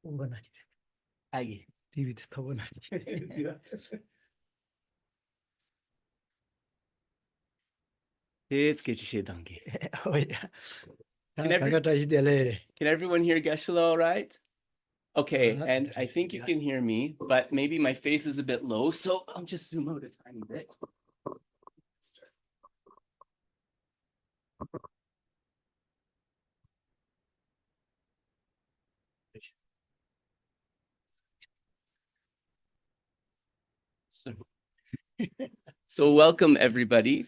오버나지. 아기. 리비트 터보나지. It's Geshe 단계. 오야. Can everyone hear Geshe all right? Okay, and I think you can hear me, but maybe my face is a bit low, so I'll just zoom out a tiny bit. So welcome everybody.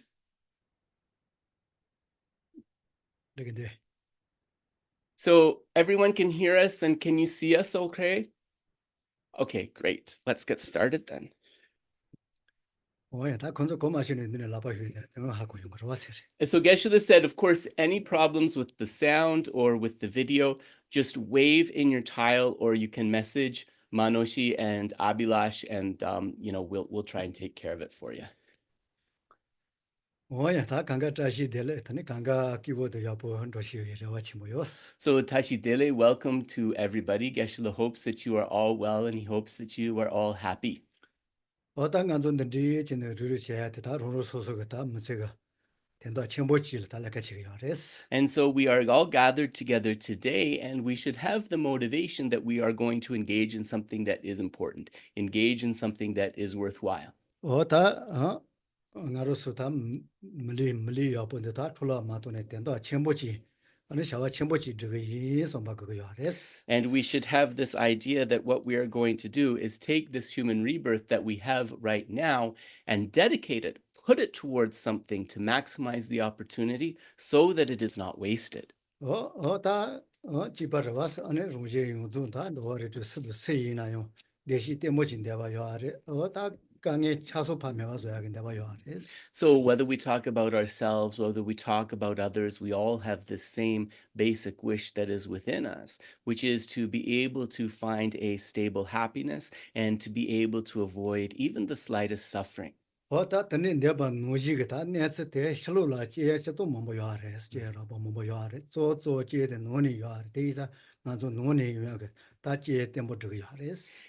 So everyone can hear us and can you see us okay? Okay, great. Let's get started then. And so Geshe said, of course, any problems with the sound or with the video, just wave in your tile or you can message Manoshi and Abhilash and we'll try and take care of it for you. So Tashidele, welcome to everybody. Geshe hopes that you are all well and he hopes that you are all happy. And so we are all gathered together today and we should have the motivation that we are going to engage in something that is important, engage in something that is worthwhile. And we should have this idea that what we are going to do is take this human rebirth that we have right now and dedicate it, put it towards something to maximize the opportunity so that it is not wasted. So whether we talk about ourselves, whether we talk about others, we all have the same basic wish that is within us, which is to be able to find a stable happiness and to be able to avoid even the slightest suffering.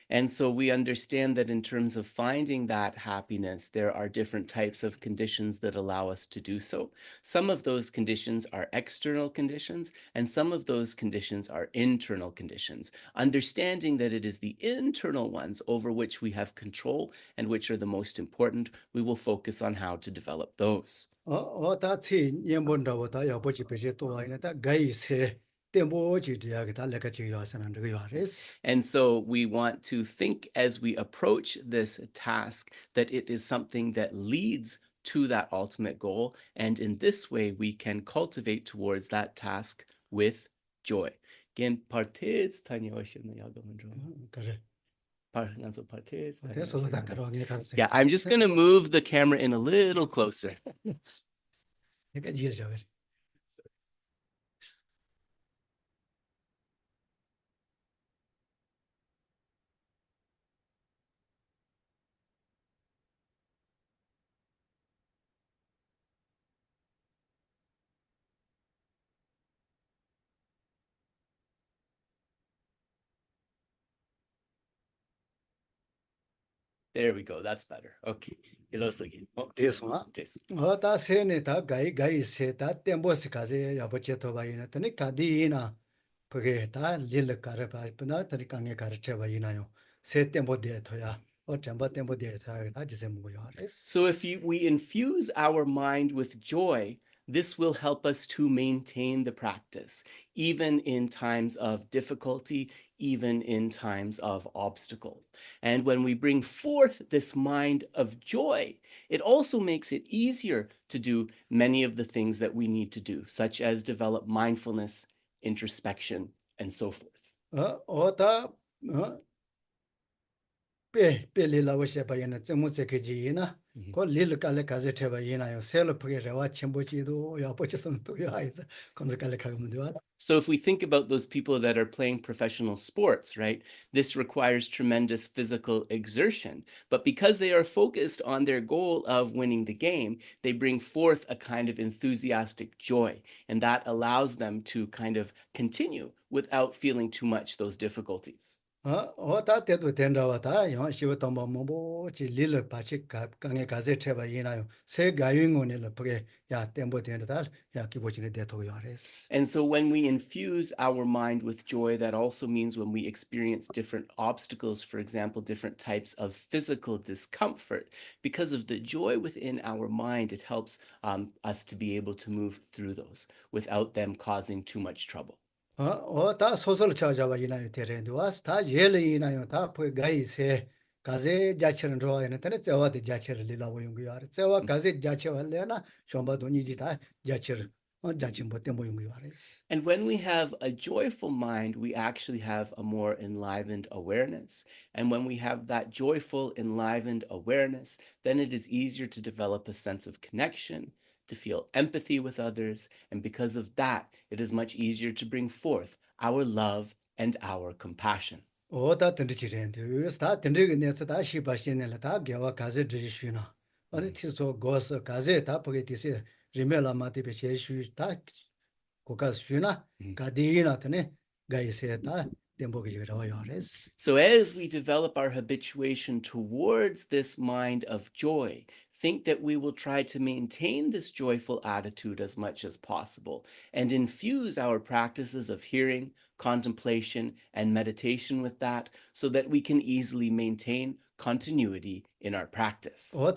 And so we understand that in terms of finding that happiness, there are different types of conditions that allow us to do so. Some of those conditions are external conditions, and some of those conditions are internal conditions. Understanding that it is the internal ones over which we have control and which are the most important, we will focus on how to develop those. And so we want to think as we approach this task that it is something that leads to that ultimate goal. And in this way, we can cultivate towards that task with joy. Again, partes yeah, I'm just going to move the camera in a little closer. There we go. That's better. Okay. This one. So if we infuse our mind with joy, this will help us to maintain the practice, even in times of difficulty, even in times of obstacle. And when we bring forth this mind of joy, it also makes it easier to do many of the things that we need to do, such as develop mindfulness, introspection, and so forth. lila washeba yana tsumu tsekeji yina, ko lila kale kaze teba yina yo, selo pake rewa chenpo chido, ya poche sonto yo aiza, konzo kale kagamudiwa. So if we think about those people that are playing professional sports, right, this requires tremendous physical exertion. But because they are focused on their goal of winning the game, they bring forth a kind of enthusiastic joy. And that allows them to kind of continue without feeling too much those difficulties. Ta tedu tendawa ta, yon shiwa tamba mumbo chi lila pachi kange kaze teba yina yo, se gayungo nila pake ya tembo tenda ya kibo chine deto yo ares. And so when we infuse our mind with joy, that also means when we experience different obstacles, for example, different types of physical discomfort, because of the joy within our mind, it helps us to be able to move through those without them causing too much trouble. Ta sosol chajawa yina yo terendu was, ta yele yina yo ta pake gayi se kaze jachiran roa yana tane tsewa de jachir lila woyungu yo ares. Tsewa kaze jachiwa lena, shomba doni jita jachir. And when we have a joyful mind, we actually have a more enlivened awareness. And when we have that joyful, enlivened awareness, then it is easier to develop a sense of connection, to feel empathy with others. And because of that, it is much easier to bring forth our love and our compassion. Rimela mati pe che shu ta koka shuna gadina tane gai se ta tembo ge rawa yores. So as we develop our habituation towards this mind of joy, think that we will try to maintain this joyful attitude as much as possible and infuse our practices of hearing, contemplation, and meditation with that so that we can easily maintain continuity in our practice. Yes,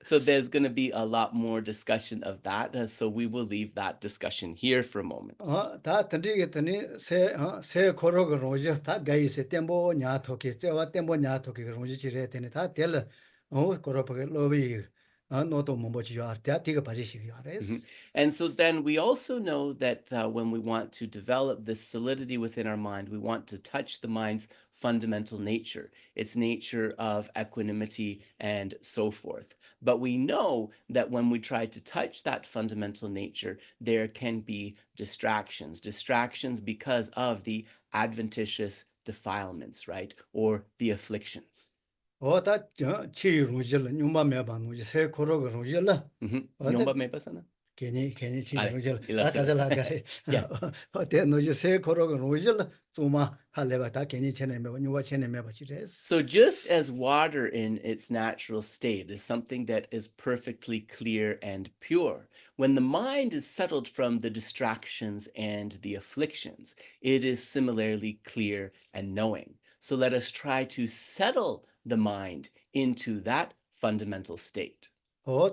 so there's going to be a lot more discussion of that, so we will leave that discussion here for a moment. And so then we also know that when we want to develop this solidity within our mind, we want to touch the mind's fundamental nature, its nature of equanimity and so forth. But we know that when we try to touch that fundamental nature, there can be distractions because of the adventitious defilements, right? Or the afflictions. Nyumba meba sana? So just as water in its natural state is something that is perfectly clear and pure, when the mind is settled from the distractions and the afflictions, it is similarly clear and knowing. So let us try to settle the mind into that fundamental state. So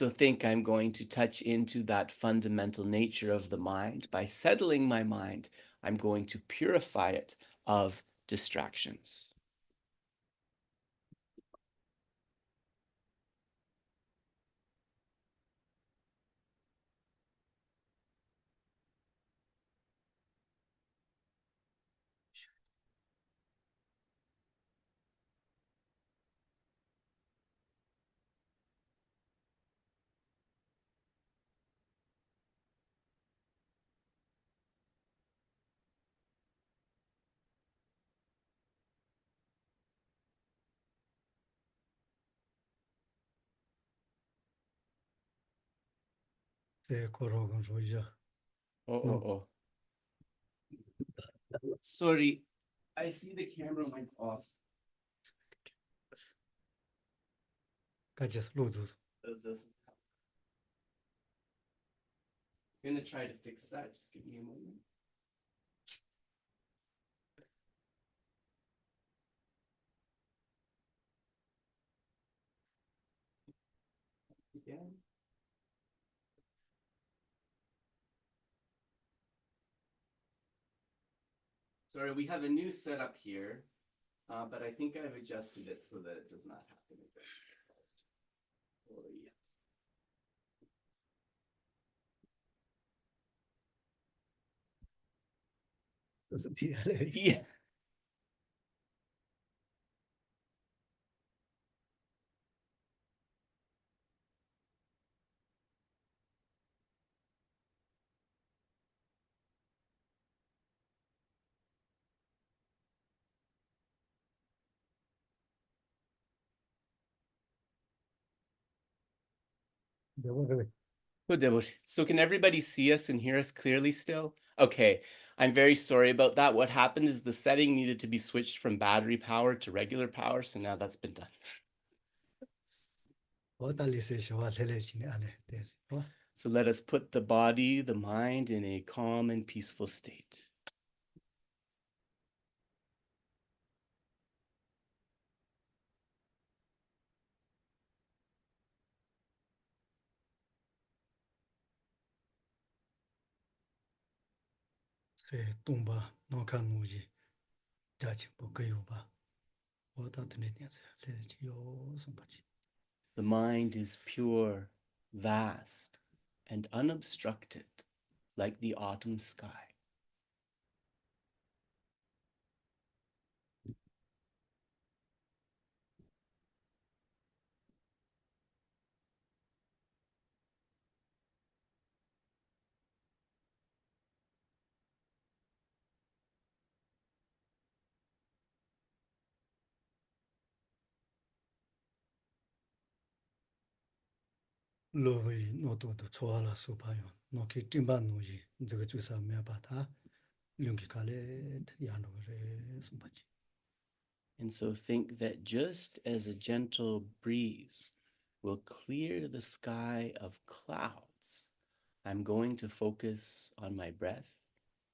think I'm going to touch into that fundamental nature of the mind. By settling my mind, I'm going to purify it of distractions. Sorry, I see the camera went off. I'm gonna try to fix that. Just give me a moment. Again. Sorry, we have a new setup here, but I think I've adjusted it so that it does not happen again. Oh, yeah. Yeah. So can everybody see us and hear us clearly still? Okay, I'm very sorry about that. What happened is the setting needed to be switched from battery power to regular power, so now that's been done. So let us put the body, the mind in a calm and peaceful state. The mind is pure, vast, and unobstructed, like the autumn sky. And so think that just as a gentle breeze will clear the sky of clouds, I'm going to focus on my breath,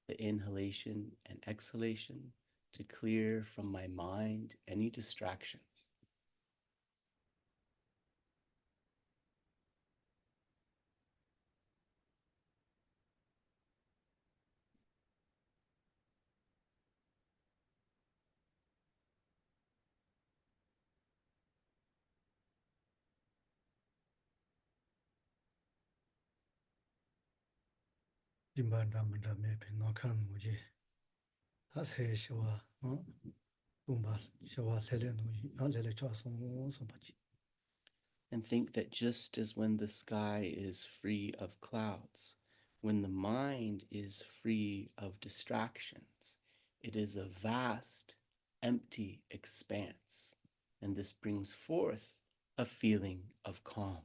the inhalation and exhalation, to clear from my mind any distractions. And think that just as when the sky is free of clouds, when the mind is free of distractions, it is a vast, empty expanse. And this brings forth a feeling of calm.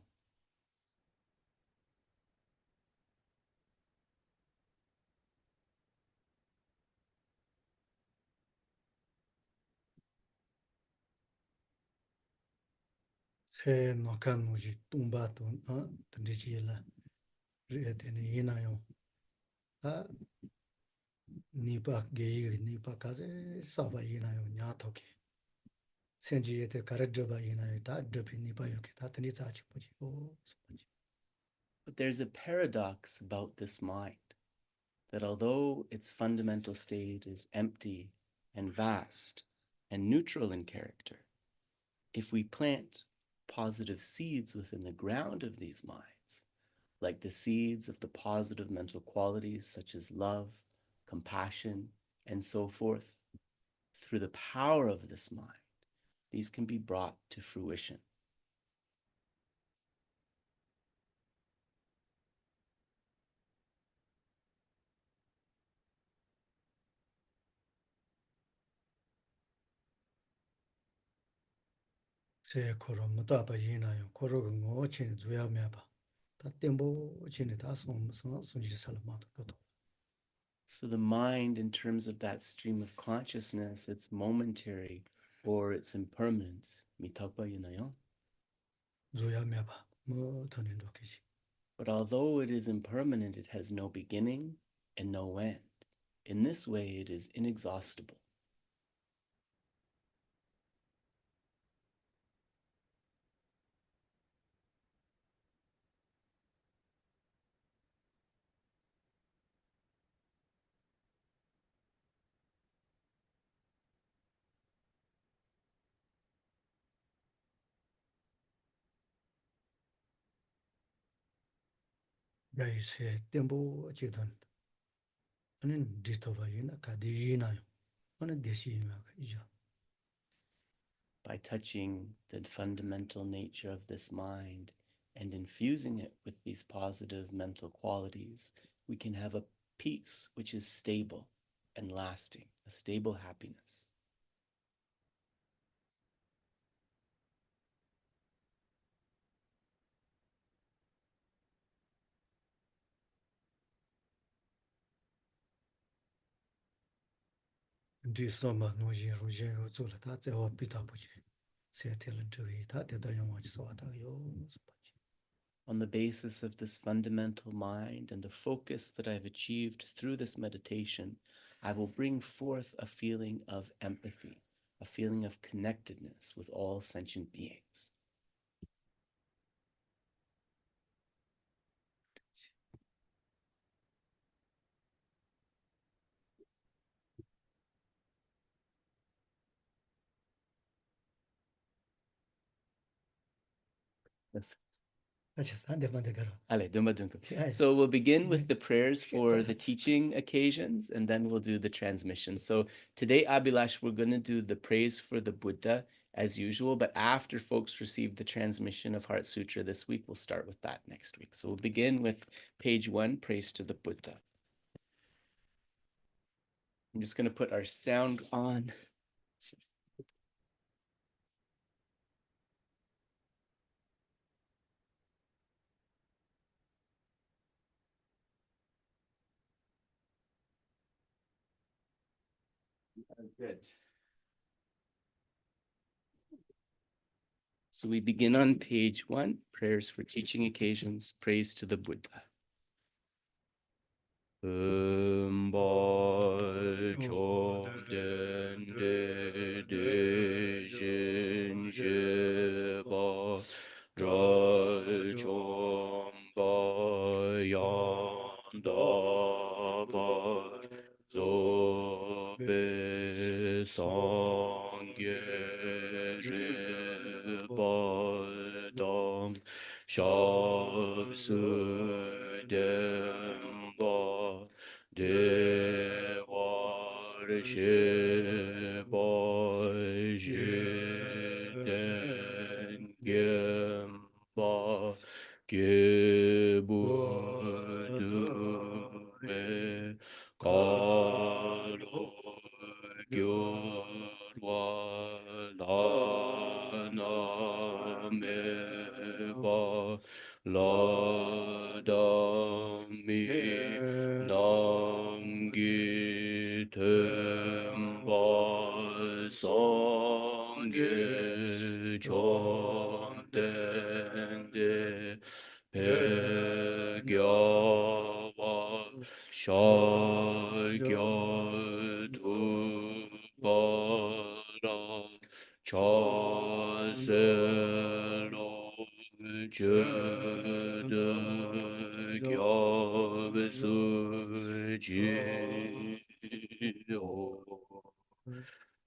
But there's a paradox about this mind, that although its fundamental state is empty and vast and neutral in character, if we plant positive seeds within the ground of these minds, like the seeds of the positive mental qualities such as love, compassion, and so forth, through the power of this mind, these can be brought to fruition. So the mind, in terms of that stream of consciousness, it's momentary or it's impermanent. But although it is impermanent, it has no beginning and no end. In this way, it is inexhaustible. By touching the fundamental nature of this mind and infusing it with these positive mental qualities, we can have a peace which is stable and lasting, a stable happiness. On the basis of this fundamental mind and the focus that I've achieved through this meditation, I will bring forth a feeling of empathy, a feeling of connectedness with all sentient beings. Yes. So we'll begin with the prayers for the teaching occasions, and then we'll do the transmission. So today, Abhilash, we're going to do the praise for the Buddha as usual, but after folks receive the transmission of Heart Sutra this week, we'll start with that next week. So we'll begin with page 1, praise to the Buddha. I'm just going to put our sound on. Good. So we begin on page 1, prayers for teaching occasions, praise to the Buddha.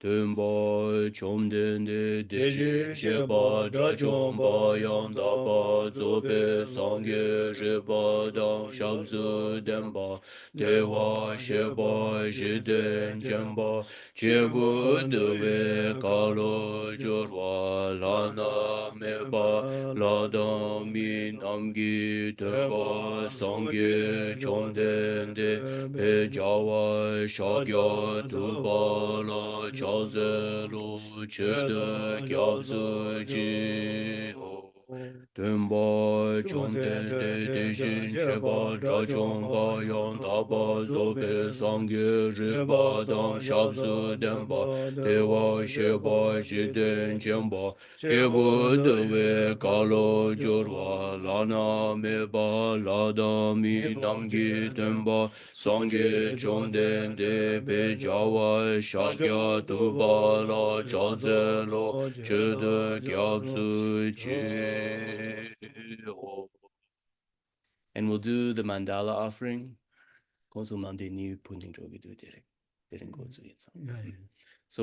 Dömba chomdende deje sheba da chomba yanda ba zobe sangye reba da shabzu demba dewa sheba jiden jemba chebu dewe kalo jorwa lana meba lada min amgi dömba sangye chomdende pe jawa shagya tuba la chazelo chede kyabzu ji ho Dömba chomden de dejin cheba drachomba yon daba zobe sangye riba dam shabzu demba dewa sheba jiden jemba chebu dewe kalo jorwa lana meba lada mi namgi demba sangye chomden de bejawa shakya tuba la chazelo chede kyabzu ji. And we'll do the mandala offering. So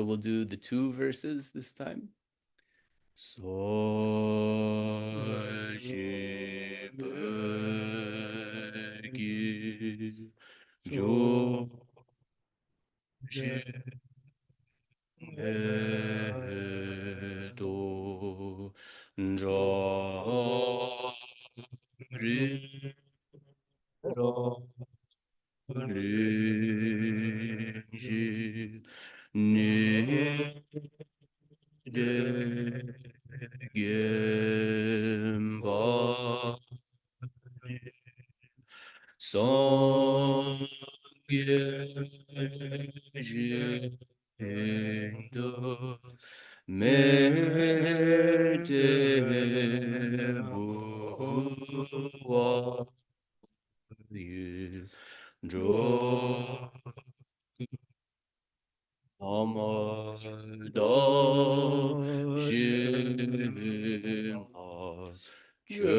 we'll do the 2 verses this time. So ji begi jo do jo ri ro ri ji ni de gem ba song ye ji do me de bu wa yu jo amada jin ha che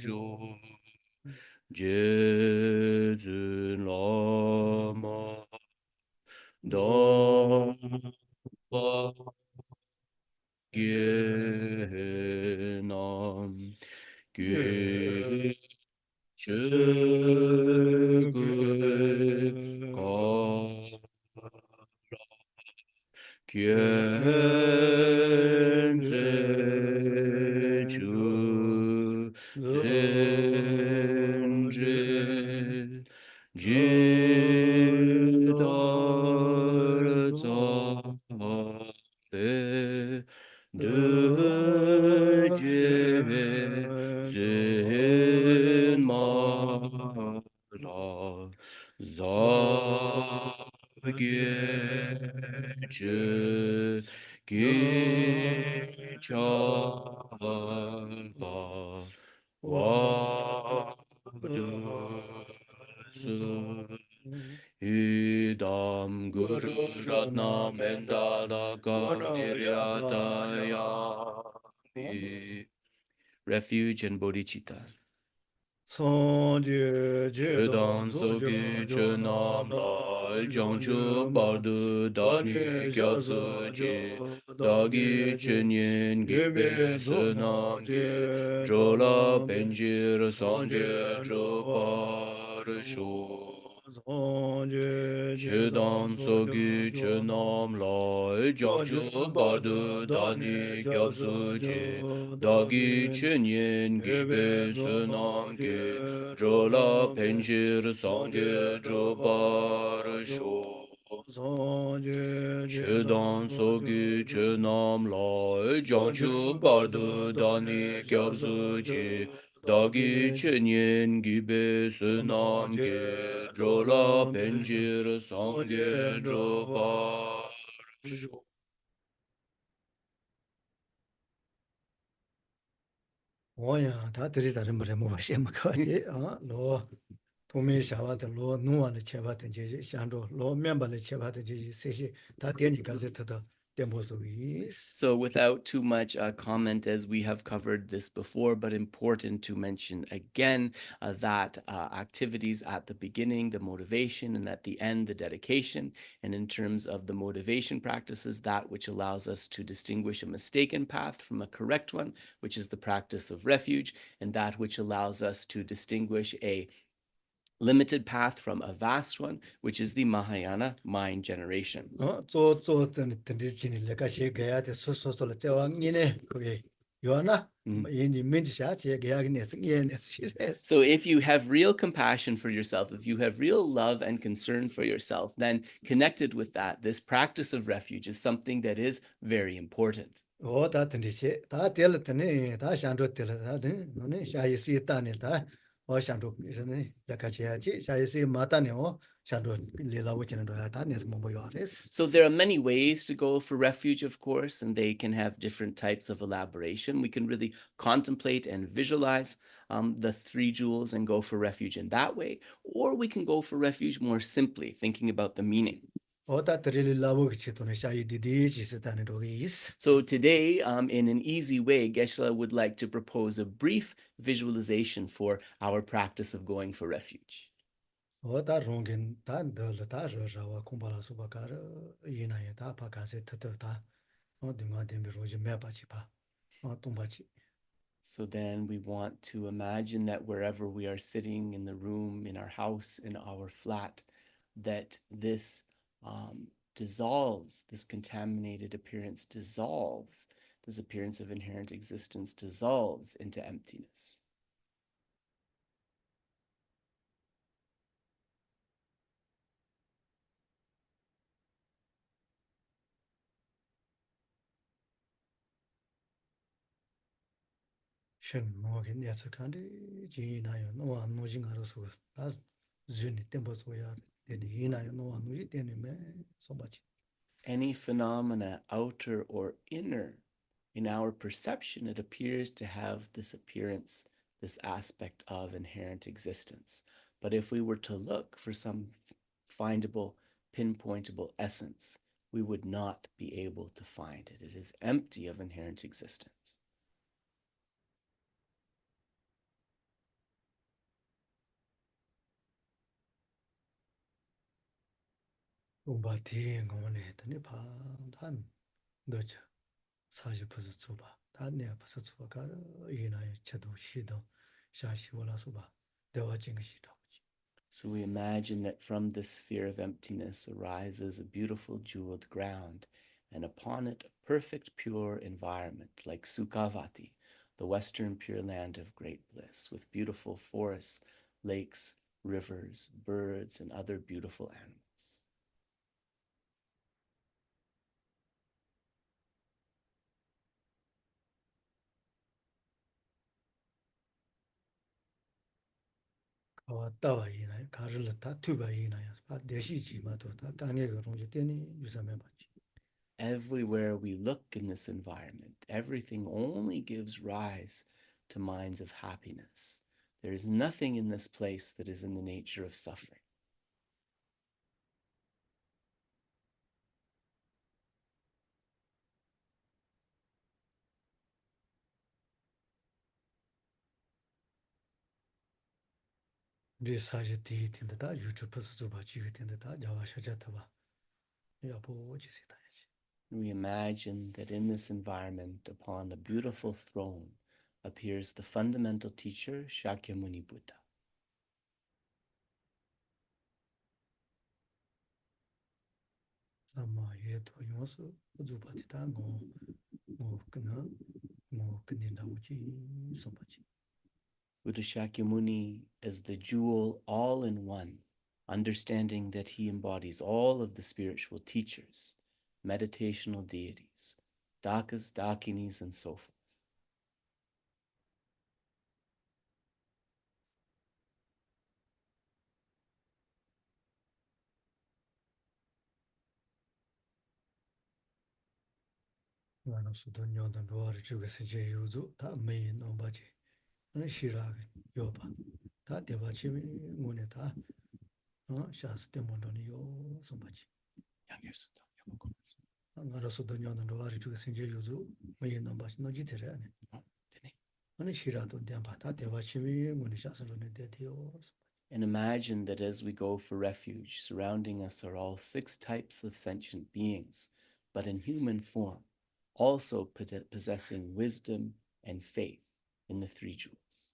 jo je lama da pa ge nam ge che gu ka kien ze chu den je ji dar za pe de je zin ma da za ge ge cha ba wa du su idam guru ratna mendala kaviryataya Refuge and Bodhicitta. Chedan sogi chenam lai jangchu bardu dani gyatso chi dagi chenyen gibe sunam ge drola penjir sangye dropar sho Chedan sogi chenam lai jangchu bardu dani gyatso chi dagi chenyen gibe sunam ge drola penjir sangye drobar sho Chedan sogi chenam lai jangchu bardu dani gyabzu chi dagi chenyen gibe sunam ge drola penjir sangye drobar sho 오야 다 들이다른 거래 뭐 시험 가지 로 도미 샤와도 로 누와를 쳐봤던 제 샹도 로 멤버를 쳐봤던 제 세시 다 되니 가세트다 템포스위스 So, without too much comment, as we have covered this before, but important to mention again that activities at the beginning, the motivation, and at the end, the dedication. And in terms of the motivation practices, that which allows us to distinguish a mistaken path from a correct one, which is the practice of refuge, and that which allows us to distinguish a limited path from a vast one, which is the Mahayana mind generation. 든든지니 내가 시게야데 소소소를 째왕이네 그게 요나 인지 민지샤 제게야기네스 예네스 So if you have real compassion for yourself, if you have real love and concern for yourself, then connected with that, this practice of refuge is something that is very important. 다 든지시 다 텔르드네 다 샹도 텔르다네 너네 샤이시 따네 다 샹도 이제네 약아지야지 샤이시 마타네 샹도 리라고치는 도야 다 네스 뭐요레스 So there are many ways to go for refuge, of course, and they can have different types of elaboration. We can really contemplate and visualize the three jewels and go for refuge in that way, or we can go for refuge more simply, thinking about the meaning. So today, in an easy way, Geshe would like to propose a brief visualization for our practice of going for refuge. So then we want to imagine that wherever we are sitting in the room, in our house, in our flat, that this dissolves, this contaminated appearance dissolves, this appearance of inherent existence dissolves into emptiness. Shen Mogi Nesakandi, Gina, no one nojing Arosus, that's Zuni Tempos Wayar, then Hina, no one Nuji, then so much. Any phenomena, outer or inner, in our perception, it appears to have this appearance, this aspect of inherent existence. But if we were to look for some findable, pinpointable essence, we would not be able to find it. It is empty of inherent existence. Umbati, Gomane, Pan, Dutch, Saji Pasutsuba, Tanya Pasutsuba, Ina, Chado, Shido, Shashi Walasuba, Dewajing Shido. So we imagine that from this sphere of emptiness arises a beautiful jeweled ground, and upon it a perfect pure environment like Sukhavati, the western pure land of great bliss, with beautiful forests, lakes, rivers, birds, and other beautiful animals. Tawa Ina, Karlata, Tuba Ina, Deshi Matota, Tanya Ronjitini, Usamebachi. Everywhere we look in this environment, everything only gives rise to minds of happiness. There is nothing in this place that is in the nature of suffering. Resaji Tindata, YouTube Zubachi Tindata, Java Shajatava, Yapo Jisita. We imagine that in this environment, upon a beautiful throne, appears the fundamental teacher, Shakyamuni Buddha. Buddha Shakyamuni is the jewel all in one, understanding that he embodies all of the spiritual teachers, meditational deities, Dakas, Dakinis, and so forth. And imagine that as we go for refuge, surrounding us are all 6 types of sentient beings, but in human form, also possessing wisdom and faith in the 3 jewels.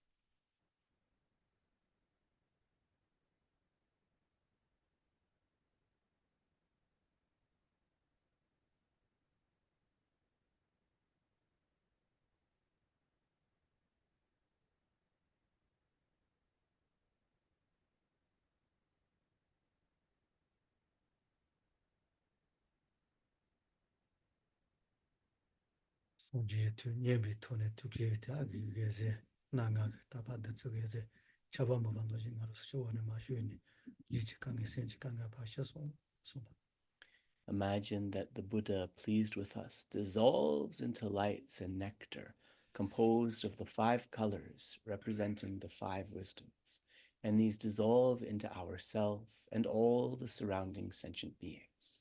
Imagine that the Buddha, pleased with us, dissolves into lights and nectar, composed of the 5 colors representing the 5 wisdoms, and these dissolve into ourself and all the surrounding sentient beings.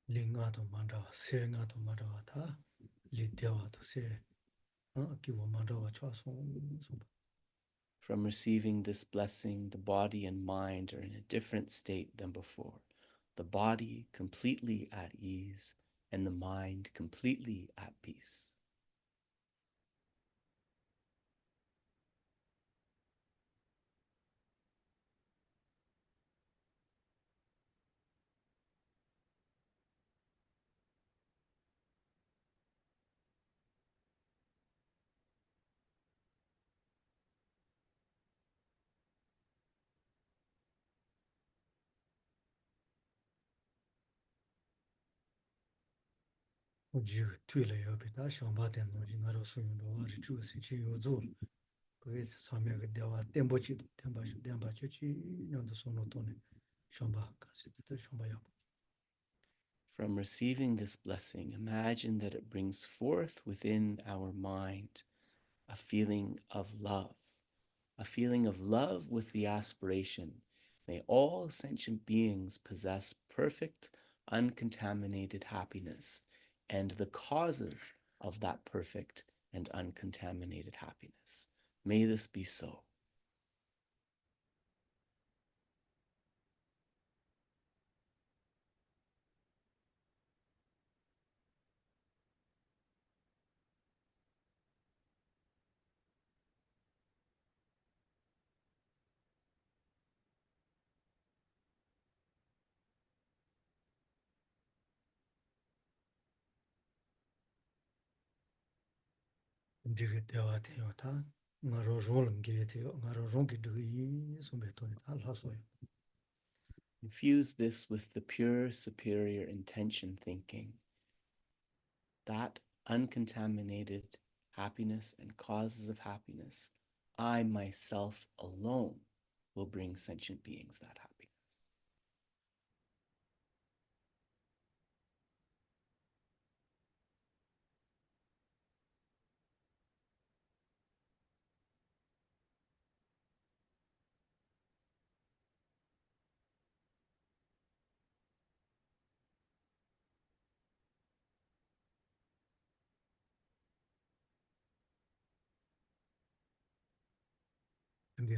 Lingato Mandawa, Sengato Mandawata, Lidewa to say, Kiwa Mandawa Chasson. From receiving this blessing, the body and mind are in a different state than before. The body completely at ease and the mind completely at peace. From receiving this blessing, imagine that it brings forth within our mind a feeling of love with the aspiration, may all sentient beings possess perfect, uncontaminated happiness, and the causes of that perfect and uncontaminated happiness. May this be so. Infuse this with the pure superior intention thinking. That uncontaminated happiness and causes of happiness, I myself alone will bring sentient beings that happiness. In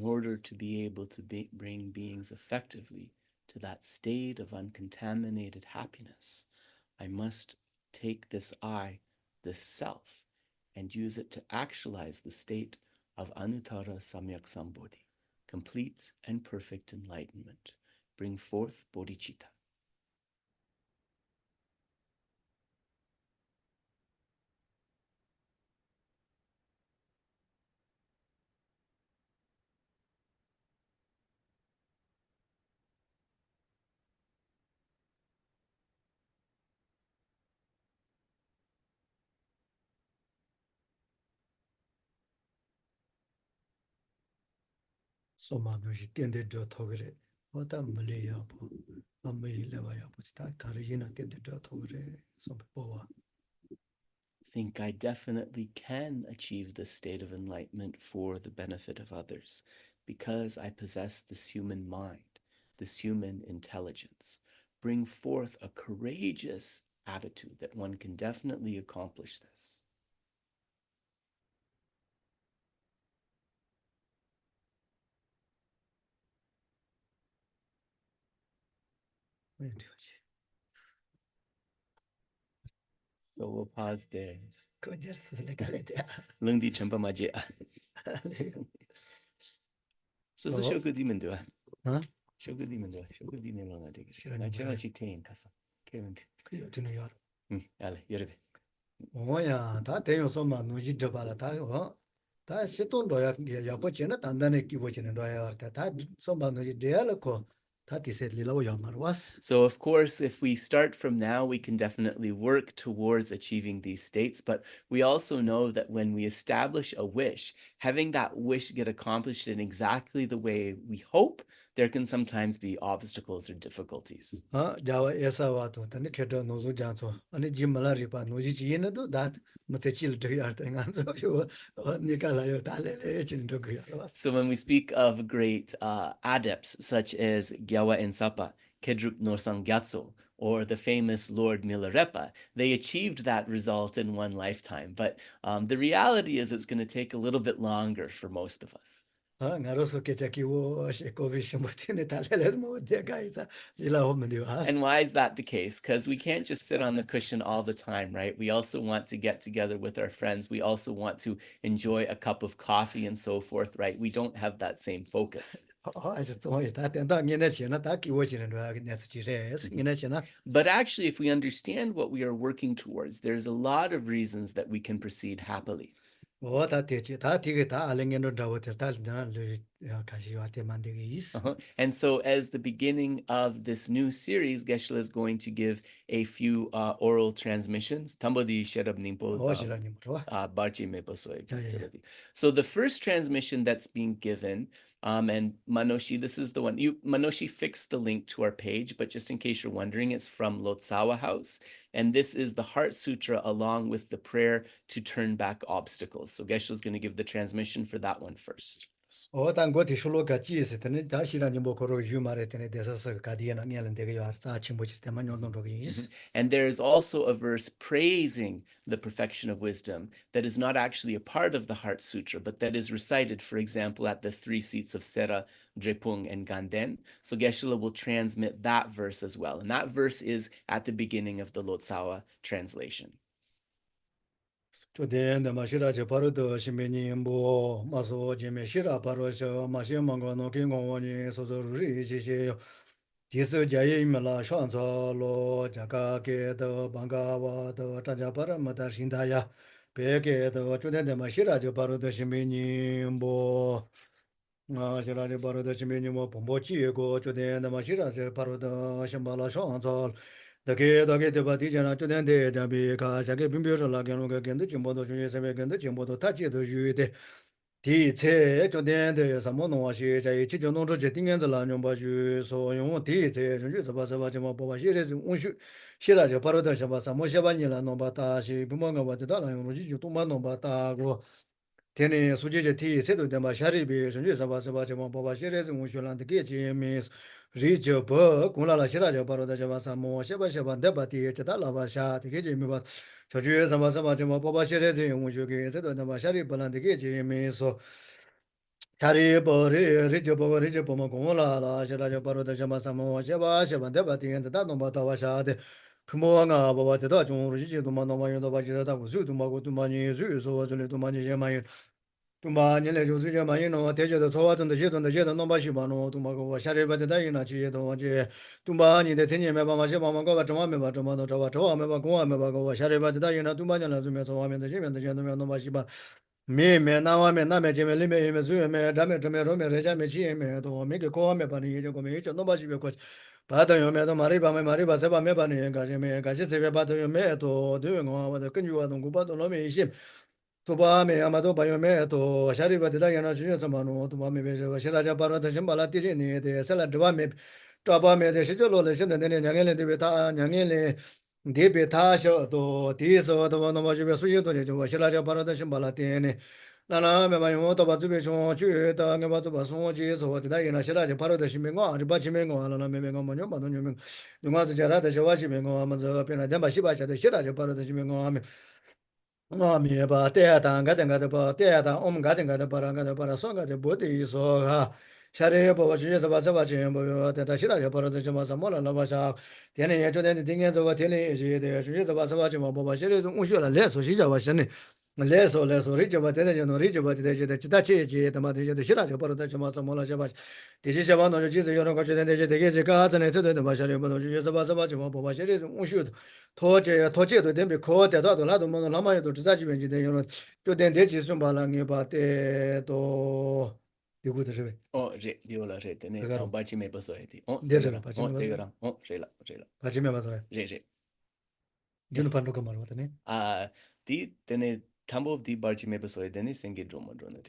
order to be able to bring beings effectively to that state of uncontaminated happiness, I must take this I, this self, and use it to actualize the state of Anuttara Samyak Sambodhi, complete and perfect enlightenment. Bring forth bodhicitta. Think I definitely can achieve this state of enlightenment for the benefit of others, because I possess this human mind, this human intelligence. Bring forth a courageous attitude that one can definitely accomplish this. So we'll pause there. Lungdi champa maji. So shoku di mendua. Huh? Shoku di mendua. Shoku di ne longa de. Na chela chi tein kasa. Kevin. Ale, yerbe. Oya, ta teyo soma nuji jabala ta shiton doya yapo chena tandane kibo chena doya warta ta soma nuji deyala ko ta tiset lilawo yamarwas. So of course, if we start from now, we can definitely work towards achieving these states, but we also know that when we establish a wish, having that wish get accomplished in exactly the way we hope, there can sometimes be obstacles or difficulties. Jawa esa wato tani keto nozu janso ani jimala ripa nuji chiyena do dat masechil doyarta nganzo yo nikala yo talele chin doyarwas. So when we speak of great adepts such as Gyawa and Sapa, Kedrup Norsang Gyatso, or the famous Lord Milarepa. They achieved that result in one lifetime, but the reality is it's going to take a little bit longer for most of us. And why is that the case? Because we can't just sit on the cushion all the time, right? We also want to get together with our friends. We also want to enjoy a cup of coffee and so forth, right? We don't have that same focus. But actually, if we understand what we are working towards, there's a lot of reasons that we can proceed happily. And so as the beginning of this new series, Geshe is going to give a few oral transmissions. So the first transmission that's being given, and Manoshi, this is the one. Manoshi fixed the link to our page, but just in case you're wondering, it's from Lotsawa House. And this is the Heart Sutra along with the prayer to turn back obstacles. So Geshe is going to give the transmission for that one first. And there is also a verse praising the perfection of wisdom that is not actually a part of the Heart Sutra, but that is recited, for example, at the 3 seats of Sera, Drepung, and Ganden. So Geshe will transmit that verse as well. And that verse is at the beginning of the Lotsawa translation. Today the Mashira Parudo Shimini Mbo Maso Jime Shira Parosha Mashimanga no Kingoni Sozori Tisu Jayimala Shanzo Lo Jakake the Bangawa the Tajapara Matashindaya Peke the Chuden the Mashira Parudo Shimini Mbo Mashira Parudo Shimini Mo Pombochi go Chuden the Mashira Parudo Shambala Shanzo the Badijana to the day, Jabika, Shaki Bimbio, Lagan, again, the Jimbodo, again, the Jimbodo, touch the Jude. Teacher to the end, Samono, she, Chijono, jetting and the Lanyon Baju, so you won't teach it, Sabasabajama, Shiraja, Shiraja, Paroda, Samosavanilla, Nobata, she, Bumanga, what the Dala, Tumano, Bata, Tene, Suji, tea, said to them, Sharibi, Sabasabajama, Shiras, and Mushulan, the Gage, Miss. Reach your book, Kula Shiraja Paroda Javasamo, Sheba Sheba Debati, Chatala Shat, Gijim, Choju Sabasabajama, Boba Shirezi, Mushuki, said to the Mashari Balanti, so Tari Bori, Rijobo, Rijopomo, Shiraja Paroda Jamasamo, Sheba Sheba Debati, and the Danobata Washad. Kumoanga, Baba, the Dutch, Tumano, the Vajata, Zutumago, Tumani, Zu, so Tumani Jamayan. Tumani, Juzamano, Teja, the Swat and the Jet on the Jet, and Nobashibano, Tumago, Shariva, the Dayana, Tumbani, the Tinia, Mamashima, Tomama, Tomato, Meva, Shariva, the Dayana, Tumana, Zumaso, and the Jim and the gentleman Nobashiba. Me, now I'm a Namajim, Mezume, Dametome, Rejame, make a call, Mebani, Nobashi, because Pata, Mariba, Mariba, Seba, Mebani, Gajame, Gajese, Pata, Meto, doing what the Kunju and Gubato Nomi. Tubame Amado Bayometo, Shariva de Diana Samano, Tubame, Shiraja Parata Shimbala Tijini, the Salad Dwame, Tabame, the Shijolo, the Yangele de Beta, Yangele, Debetasha, to Tiso, the one of Shiraja Parata Shimbalatini, Nana, my motor, Bazubish, Chuta, Navazo, or the Diana Shiraja Parata Shimingo, Bachimingo, Alana Mimingo, Manuman, the Mother Jarata Shawachimingo, Amazapina, Dembashiba, the Shiraja Parata Shimingo. Mami ba te ta ga ga ba te ta ga para so ga de bodi so ha share bo ji sa ba chen bo te ta shira ja para de ma sa mo la ba sha tian ye zhe de ding ye zo ba tian ye ji de shi sa ba chen bo ba shi le zo xue la le so shi ja ba shen ne le so ri ja ba te de no ri ja ba te de ji ta chi ji de ma de de shira ja para de ma sa mo la ja ba de ji ba no ji ze yo no ga de de ge ji ga za ne se de ba sha le bo no ji sa ba chen bo ba shi le zo xue 토제 토제도 된비 코데도 나도 뭐 남아도 지자지변지 되는 또된 대지 좀 발랑이 바때도 이거들 제 디올라 제 때네 바치 메 버서야지 데르라 바치 메 데가랑 제라 바치 메 버서 제제 윤 판도가 말 왔네 디 때네 tambo di bachi me basoy deni senge droma drona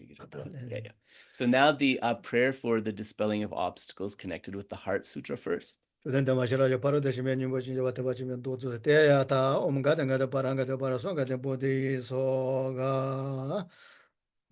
yeah. So now the prayer for the dispelling of obstacles connected with the Heart Sutra first. Then the Masharaja Paradeshimeni was in the Watachim to the Teata, Omgada Paranga de Parasonga de Bodhisoga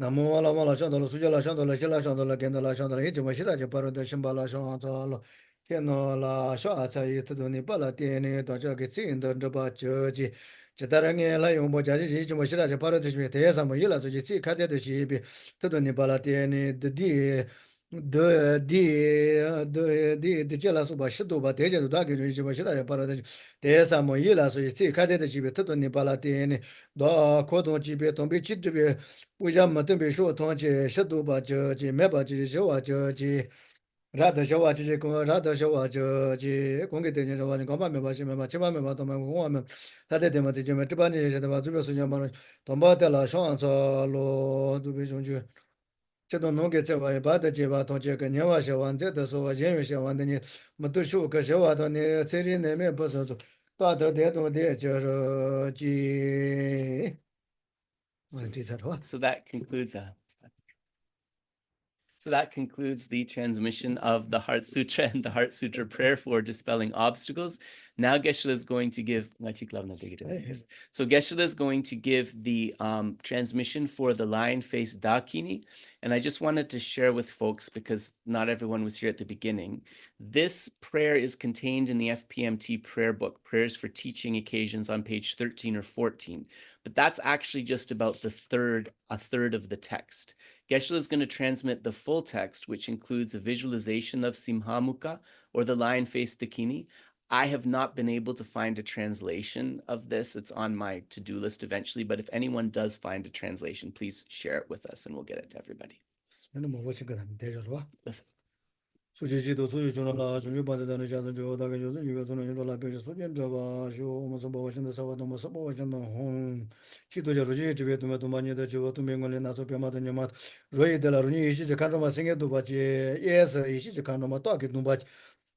Namola Mola Shandala Sujala Shandala Shila Shandala Kendala Shandala Hitch Mashiraja Paradeshimbala Shandalo no la sha cha yi tu ni pa la tie ni do cha ge sin de ba che ji che da rang ye la yong bo ja ji ji mo shi la ja pa ra de ji te sa mo yi la so ji ci ka de de ji bi tu ni pa la tie ni de di je la su ba shi do ba de je do da ge ji mo shi la ja pa ra de te sa mo yi la so ji ci ka de de ji bi tu ni pa la tie ni do ko do ji bi tong bi chi ji bi bu ja ma de bi shuo tong ji shi do ba je ji me ba ji ji wa je ji 라더 셔와 지지 고 라더 셔와 저지 공개 되는 저와 고만 매 봐시 매 맞지 매 봐도 매 공하면 다들 되면 되지 매 주반이 이제 봐 주변 수년 만 돈바들라 상한서로 주변 중주 저도 농계 저와 바다 제바 동제 그 녀와 셔완 저도 소와 연유 셔완더니 뭐도 쇼그 셔와더니 세리 내매 벗어 다더 대도 대 저지 So that concludes So that concludes the transmission of the Heart Sutra and the Heart Sutra prayer for dispelling obstacles. Now Geshe is going to give. So Geshe is going to give the transmission for the lion-faced Dakini, and I just wanted to share with folks because not everyone was here at the beginning. This prayer is contained in the FPMT prayer book, Prayers for Teaching Occasions, on page 13 or 14. But that's actually just about a third of the text. Geshe is going to transmit the full text, which includes a visualization of Simhamukha, or the lion-faced Dakini. I have not been able to find a translation of this. It's on my to-do list eventually, but if anyone does find a translation, please share it with us and we'll get it to everybody. Listen. 수지지도 수지존라 수지바다는 자선조 다가 조선 이거 손은 이로라 배지 소견저바 쇼 무슨 보신다 사와도 무슨 보신다 혼 시도저로지 집에 두면 많이 더 저도 명언에 나서 벼마도 녀마 로이들라로니 이시제 간로마 생겨도 바지 예서 이시제 간로마 또 하게 눈바지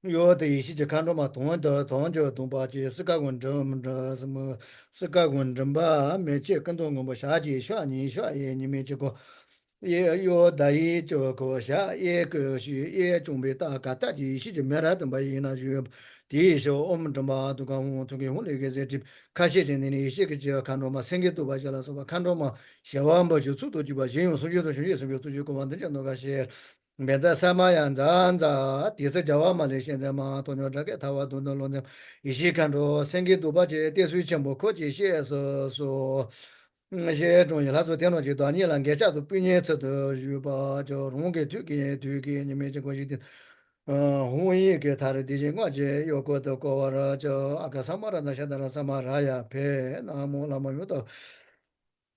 요데 이시제 간로마 동원저 동바지 스가군 좀什么 스가군 좀바 매체 근동 뭐 샤지 샤니 샤예 니메지고也有大一这个下也个是也准备大家大家是这没来的吧？因那就第一时候我们这么都讲我都给我那个在这看些人的一些个就看着嘛，生意都把下来说吧，看着嘛，小王吧就出头就把应用数据都是也是没有数据公安的这那个些。现在什么样子？第四家嘛的现在嘛，多少这个他话多少弄的，一些看着生意都把这电水全部科技些是说。那些中医他说电脑就到你了，给家都半年吃的就把叫弄给推给你们这个一点，红衣给他的这些我这有过的过了叫阿个什么人那些的什么人呀，陪那么有的。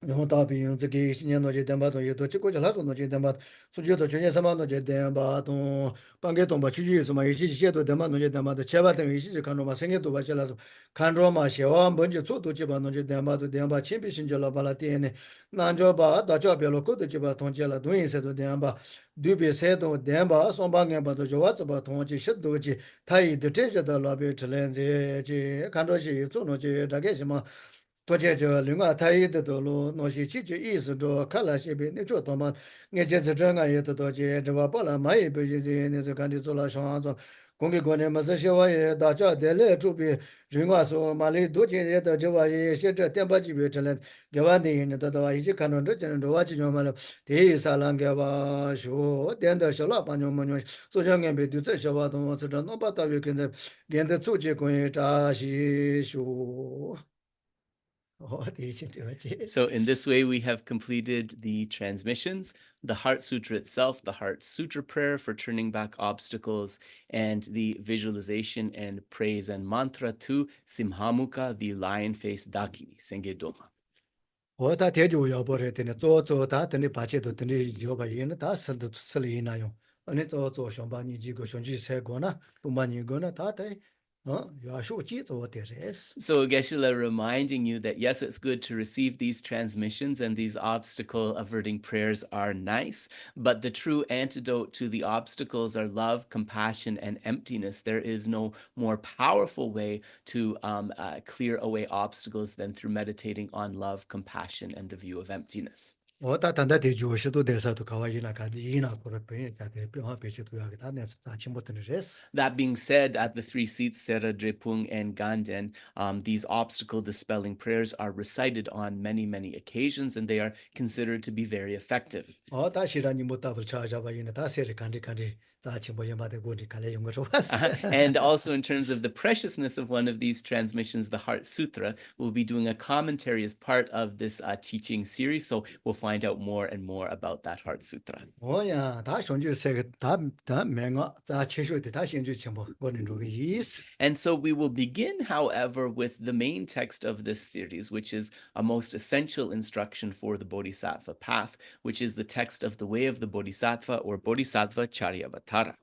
然后大兵这个年诺节电巴东有多几个叫他说诺节电巴，所以到去年什么诺节电巴东，半个东巴区什么一起写多电巴诺节电巴的，千把等一起就看着嘛，生意多把起来说，看着嘛，写完本就做多几把诺节电巴的电巴，千比新就老把它电呢，南着把大家别了够的几把统计了，东一些多电巴，对比山东电巴双把眼巴都就我这把统计十多几，他一的这些的老别出来这看着是做诺节大概什么。多见这另外他也得到了那些积极意识着看了些别你做到嘛，我这次这俺也得到这这话把了买一杯这你是看的做了上做。公给过年么是小娃也大家带来准备，人话说嘛里多见也到这话也写这点把几别出来，给完的人得到一起看到这件这话几样嘛了，第一三啷个吧说点到小老板娘么娘，所以俺别对这小娃东是这弄把大约跟着，连的出去关于扎西说。So in this way, we have completed the transmissions, the Heart Sutra itself, the Heart Sutra prayer for turning back obstacles, and the visualization and praise and mantra to Simhamukha, the lion-faced Dakini, Senge Doma. 我他天就要不是等你做他等你把钱都等你要把人他是了那样，你做上班你几个兄弟才过呢，不把你过呢他得。So Geshe reminding you that yes, it's good to receive these transmissions and these obstacle averting prayers are nice, but the true antidote to the obstacles are love, compassion, and emptiness. There is no more powerful way to clear away obstacles than through meditating on love, compassion, and the view of emptiness. That being said, at the three seats, Sera, Drepung, and Ganden, these obstacle dispelling prayers are recited on many, many occasions, and they are considered to be very effective. And also in terms of the preciousness of one of these transmissions, the Heart Sutra, we'll be doing a commentary as part of this teaching series. So we'll find out more and more about that Heart Sutra. And so we will begin, however, with the main text of this series, which is a most essential instruction for the Bodhisattva path, which is the text of the Way of the Bodhisattva or Bodhisattvacaryāvatāra.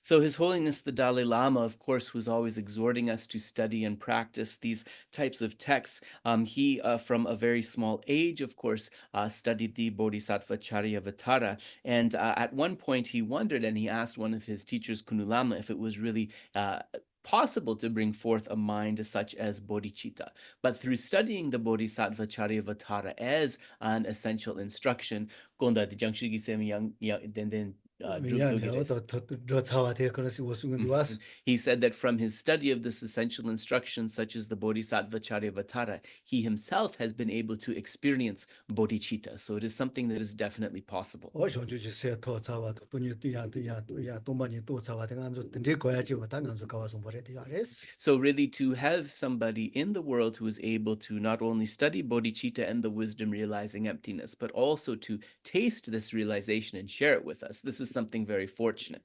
So His Holiness the Dalai Lama, of course, was always exhorting us to study and practice these types of texts. He, from a very small age, of course, studied the Bodhisattvacaryāvatāra. And at one point he wondered, and he asked one of his teachers, Kunulama, if it was really possible to bring forth a mind such as bodhicitta. But through studying the Bodhisattvacaryāvatāra as an essential instruction, Gonda the Jiangshigi then he said that from his study of this essential instruction, such as the Bodhisattvacaryāvatāra, he himself has been able to experience bodhicitta. So it is something that is definitely possible. So really, to have somebody in the world who is able to not only study bodhicitta and the wisdom realizing emptiness, but also to taste this realization and share it with us, this is something very fortunate.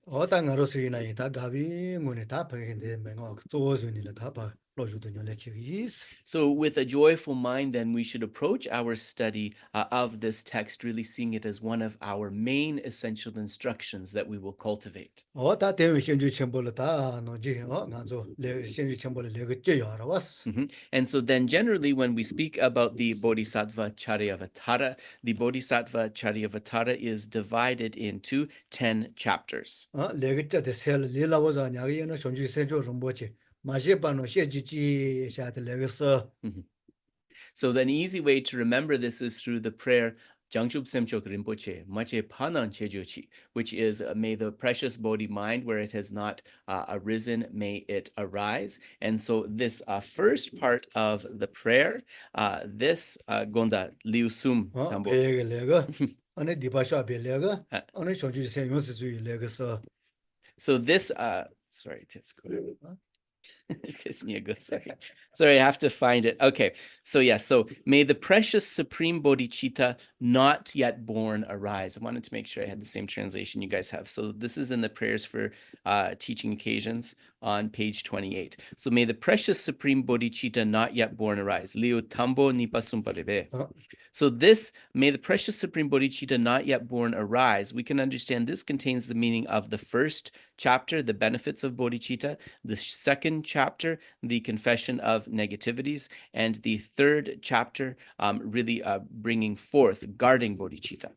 So with a joyful mind, then, we should approach our study of this text, really seeing it as one of our main essential instructions that we will cultivate. And so then generally when we speak about the Bodhisattvacaryāvatāra, the Bodhisattvacaryāvatāra is divided into 10 chapters. So then easy way to remember this is through the prayer Jangchub Semchok Rinpoche, Mache Panan Chejochi, which is may the precious Bodhi mind where it has not arisen, may it arise. And so this first part of the prayer, this Gonda Liusum Tambo. So this, sorry, let's go. Sorry, I have to find it. Okay, so yeah, so may the precious supreme bodhicitta not yet born arise. I wanted to make sure I had the same translation you guys have. So this is in the prayers for teaching occasions on page 28. So may the precious supreme bodhicitta not yet born arise. Liu tambo nipasumparebe. So this, may the precious supreme bodhicitta not yet born arise, we can understand this contains the meaning of the first chapter, the benefits of bodhicitta, the second chapter, the confession of negativities, and the third chapter, really bringing forth, guarding bodhicitta.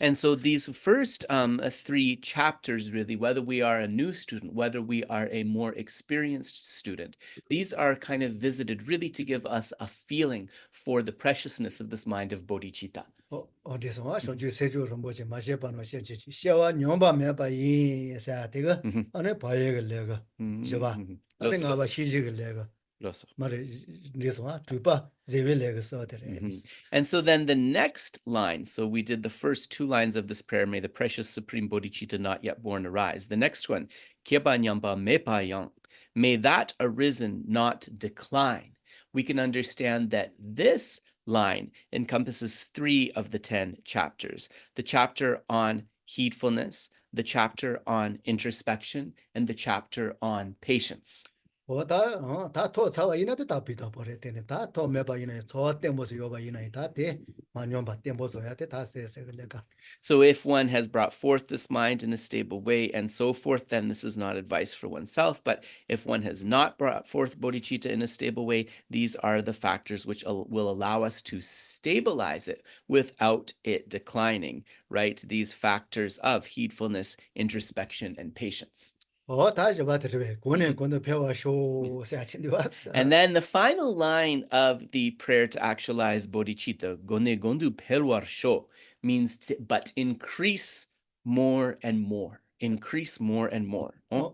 And so these first 3 chapters, really, whether we are a new student, whether we are a more experienced student, these are kind of visited really to give us a feeling for the preciousness of this mind of bodhicitta. And so then the next line, so we did the first 2 lines of this prayer, may the precious supreme bodhicitta not yet born arise. The next one, may that arisen not decline. We can understand that this line encompasses 3 of the 10 chapters. The chapter on heedfulness, the chapter on introspection, and the chapter on patience. So if one has brought forth this mind in a stable way and so forth, then this is not advice for oneself. But if one has not brought forth bodhicitta in a stable way, these are the factors which will allow us to stabilize it without it declining, right? These factors of heedfulness, introspection, and patience. And then the final line of the prayer to actualize bodhicitta, gone gondu pelwar sho, means but increase more and more. Increase more and more. And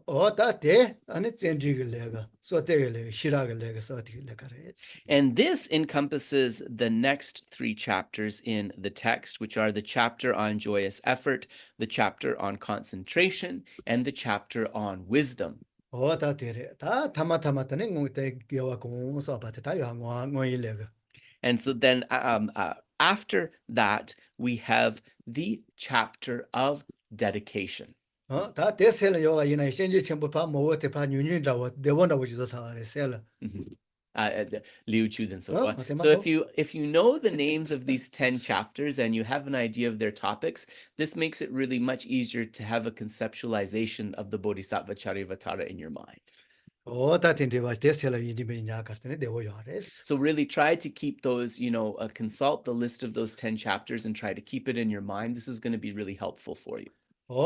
this encompasses the next 3 chapters in the text, which are the chapter on joyous effort, the chapter on concentration, and the chapter on wisdom. And so then after that, we have the chapter of dedication. Liu Chu and so forth. So if you know the names of these 10 chapters and you have an idea of their topics, this makes it really much easier to have a conceptualization of the Bodhisattvacaryāvatāra in your mind. So really try to keep those, consult the list of those 10 chapters and try to keep it in your mind. This is going to be really helpful for you. Yeah.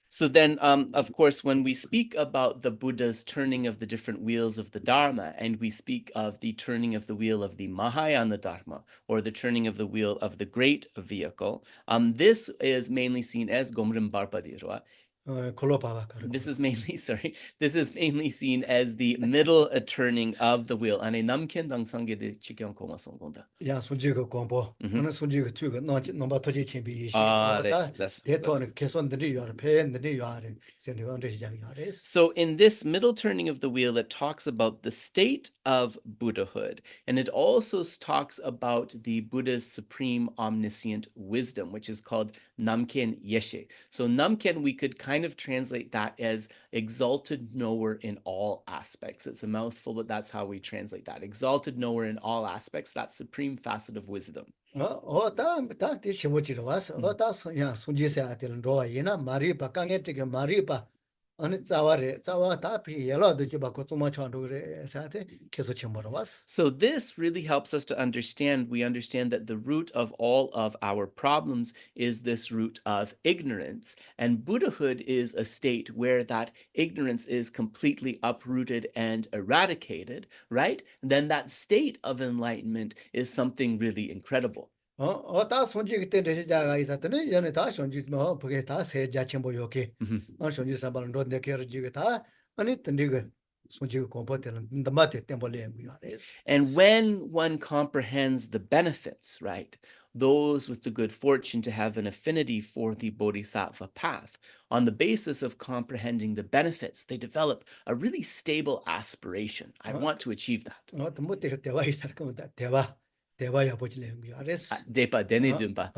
So then, of course, when we speak about the Buddha's turning of the different wheels of the Dharma, and we speak of the turning of the wheel of the Mahayana Dharma, or the turning of the wheel of the great vehicle, this is mainly seen as Gomrim Barpadirwa. This is mainly seen as the middle turning of the wheel. Ane namken dang sangye de chikyan koma songgonda. Yeah, sunjiga gombo. Ana sunjiga tuga nomba toji chimbi ishi. So in this middle turning of the wheel, it talks about the state of Buddhahood, and it also talks about the Buddha's supreme omniscient wisdom, which is called Namken Geshe. So Namken, we could kind of translate that as exalted knower in all aspects. It's a mouthful, but that's how we translate that. Exalted knower in all aspects, that supreme facet of wisdom. So this really helps us to understand, we understand that the root of all of our problems is this root of ignorance. And Buddhahood is a state where that ignorance is completely uprooted and eradicated, right? Then that state of enlightenment is something really incredible. And when one comprehends the benefits, right, those with the good fortune to have an affinity for the bodhisattva path, on the basis of comprehending the benefits, they develop a really stable aspiration. I want to achieve that. Depa Dene Dumpa.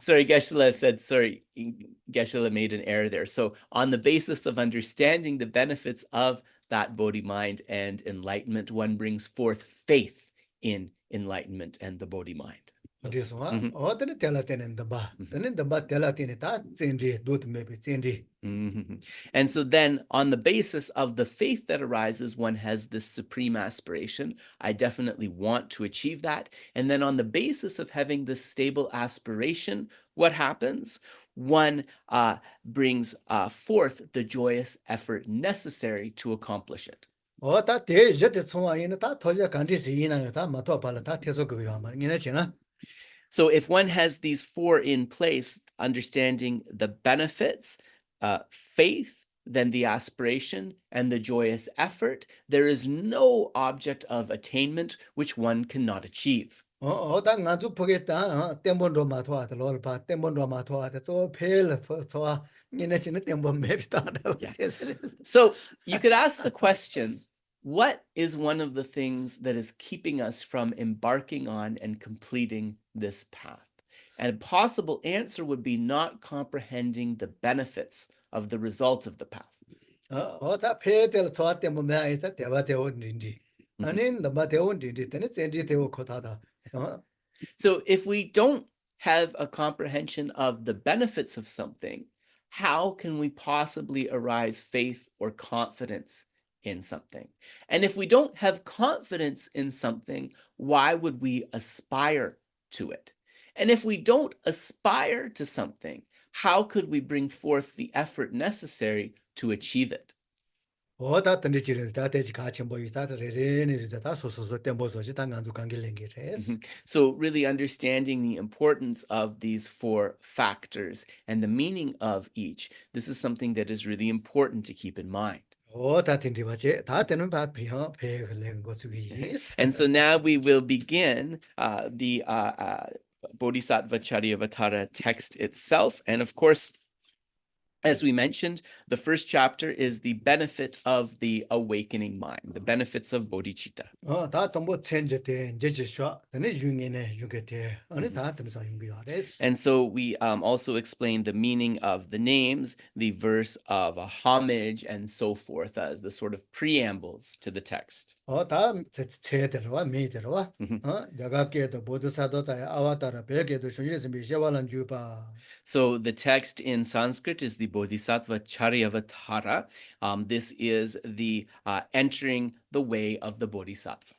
Sorry, Geshe made an error there. So on the basis of understanding the benefits of that Bodhi mind and enlightenment, one brings forth faith in enlightenment and the Bodhi mind. And so then on the basis of the faith that arises, one has this supreme aspiration. I definitely want to achieve that. And then on the basis of having this stable aspiration, what happens? One brings forth the joyous effort necessary to accomplish it. So if one has these 4 in place, understanding the benefits, faith, then the aspiration, and the joyous effort, there is no object of attainment which one cannot achieve. So you could ask the question, what is one of the things that is keeping us from embarking on and completing this path? And a possible answer would be not comprehending the benefits of the result of the path. So if we don't have a comprehension of the benefits of something, how can we possibly arise faith or confidence in something. And if we don't have confidence in something, why would we aspire to it? And if we don't aspire to something, how could we bring forth the effort necessary to achieve it? 다 던지지는 다 대지 같이 뭐 있다 레레니 다 소소소 템보소지 다 간주 관계랭게레스. So really understanding the importance of these four factors and the meaning of each, this is something that is really important to keep in mind. 다 틴디바체 다 되는 바 비하 배글랭 거수기. And so now we will begin the Bodhisattvacaryāvatāra text itself. And of course, as we mentioned, the first chapter is the benefit of the awakening mind, the benefits of bodhicitta. 다 동보 천제대 제제쇼 되네 중에네 유게대 아니 다 되면서 용기하레스. And so we also explained the meaning of the names, the verse of homage, and so forth as the sort of preambles to the text. 다 제대로와 메이대로와 야가께도 보드사도자의 아와타라 베게도 순리스미 셰발란 주바. So the text in Sanskrit is the Bodhisattvacaryāvatāra. This is the entering the way of the Bodhisattva.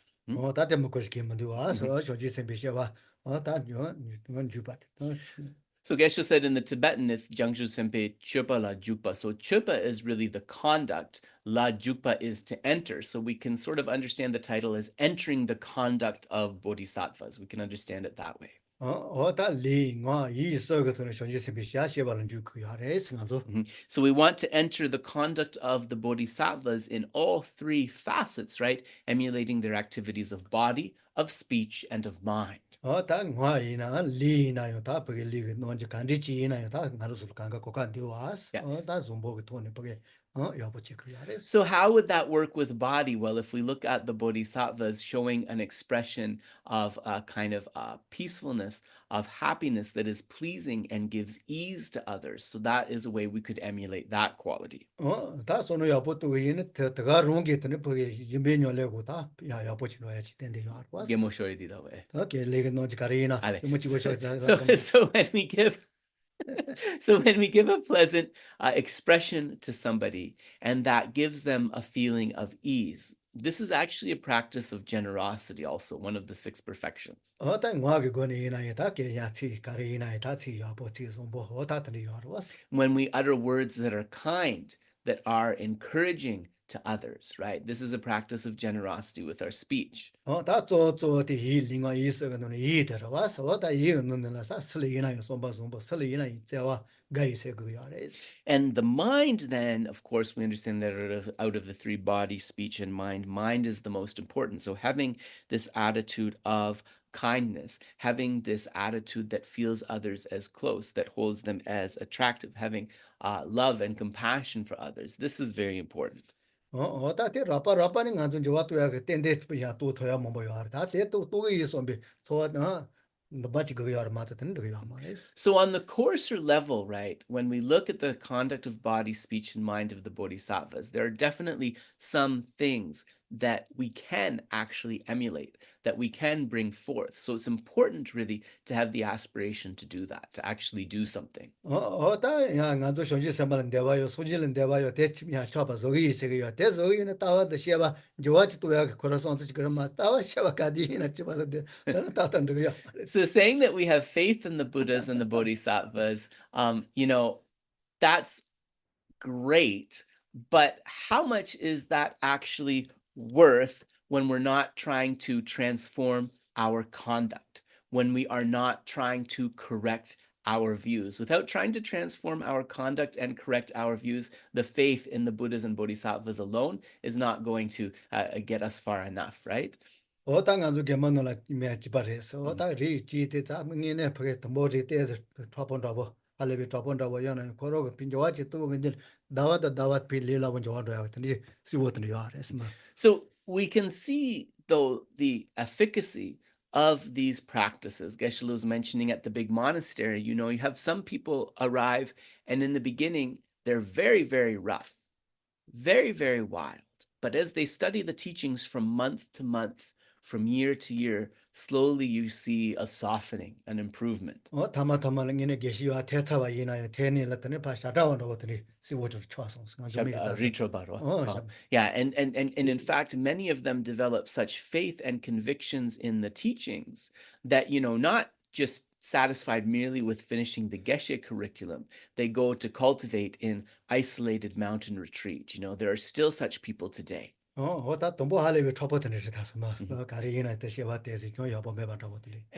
다 되면 거시기 만두와서 조지스미 셰바 다 주바. So Geshe said in the Tibetan, it's Jiangzhu Sempe Chöpa La Jukpa. So Chöpa is really the conduct. La Jukpa is to enter. So we can sort of understand the title as entering the conduct of bodhisattvas. We can understand it that way. So we want to enter the conduct of the bodhisattvas in all three facets, right? Emulating their activities of body, of speech, and of mind. So how would that work with body? Well, if we look at the bodhisattvas showing an expression of a kind of peacefulness, of happiness that is pleasing and gives ease to others. So that is a way we could emulate that quality. So when we give so when we give a pleasant expression to somebody and that gives them a feeling of ease, this is actually a practice of generosity, also one of the 6 perfections. When we utter words that are kind, that are encouraging to others, right? This is a practice of generosity with our speech. And the mind then, of course, we understand that out of the 3, body, speech, and mind is the most important. So having this attitude of kindness, having this attitude that feels others as close, that holds them as attractive, having love and compassion for others, this is very important. So on the coarser level, right, when we look at the conduct of body, speech, and mind of the bodhisattvas, there are definitely some things that we can actually emulate, that we can bring forth. So it's important really to have the aspiration to do that, to actually do something. So saying that we have faith in the Buddhas and the bodhisattvas, that's great, but how much is that actually worth when we're not trying to transform our conduct, when we are not trying to correct our views? Without trying to transform our conduct and correct our views, the faith in the Buddhas and bodhisattvas alone is not going to get us far enough, right? So we can see, though, the efficacy of these practices. Geshe was mentioning at the big monastery, you have some people arrive, and in the beginning, they're very, very rough, very, very wild. But as they study the teachings from month to month, from year to year, slowly you see a softening, an improvement. 타마타마는 게시와 대차와 이나요 대니라더니 바샤다원도 것들이 시워저 쳐서 Yeah, and in fact, many of them develop such faith and convictions in the teachings that, not just satisfied merely with finishing the Geshe curriculum, they go to cultivate in isolated mountain retreat. There are still such people today. And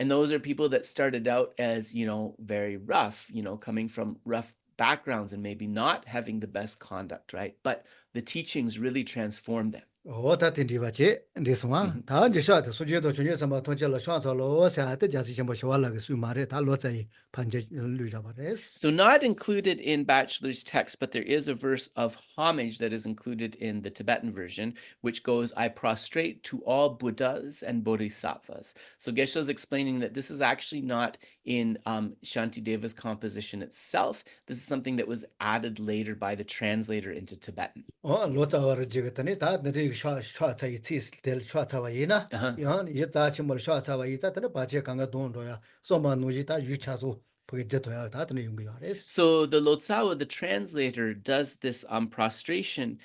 those are people that started out as, very rough, coming from rough backgrounds and maybe not having the best conduct, right? But the teachings really transform them. So not included in Bachelor's text, but there is a verse of homage that is included in the Tibetan version, which goes, I prostrate to all Buddhas and Bodhisattvas. So Geshe is explaining that this is actually not in Shantideva's composition itself. This is something that was added later by the translator into Tibetan. So the Lotsawa, the translator, does this prostration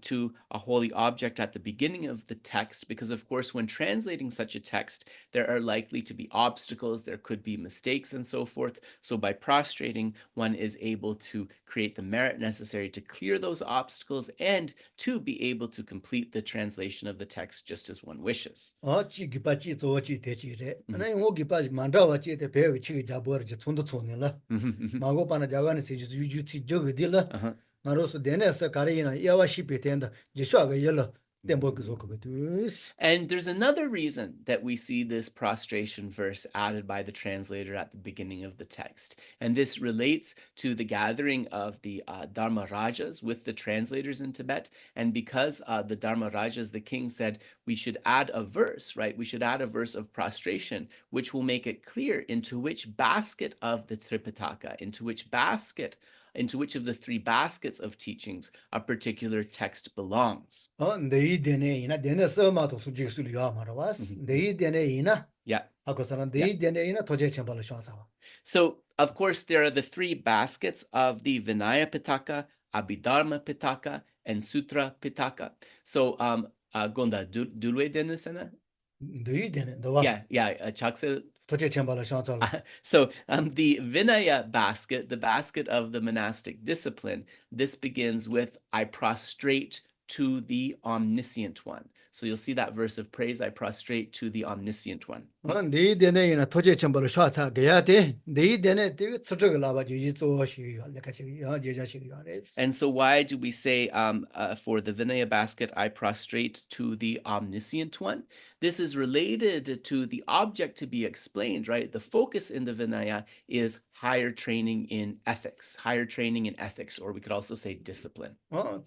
to a holy object at the beginning of the text, because of course, when translating such a text, there are likely to be obstacles, there could be mistakes and so forth. So by prostrating, one is able to create the merit necessary to clear those obstacles and to be able to complete the translation of the text just as one wishes. And there's another reason that we see this prostration verse added by the translator at the beginning of the text. And this relates to the gathering of the Dharma Rajas with the translators in Tibet. And because the Dharma Rajas, the king said, we should add a verse, right? We should add a verse of prostration, which will make it clear into which basket of the Tripitaka, into which of the three baskets of teachings a particular text belongs. Yeah. So, of course, there are the three baskets of the Vinaya Pitaka, Abhidharma Pitaka, and Sutra Pitaka. So, Gonda Dulwe Denusana? Yeah, Chakse. So the Vinaya basket, the basket of the monastic discipline, this begins with, I prostrate to the omniscient one. So you'll see that verse of praise, I prostrate to the omniscient one. And so why do we say for the Vinaya basket, I prostrate to the omniscient one? This is related to the object to be explained, right? The focus in the Vinaya is higher training in ethics, or we could also say discipline. And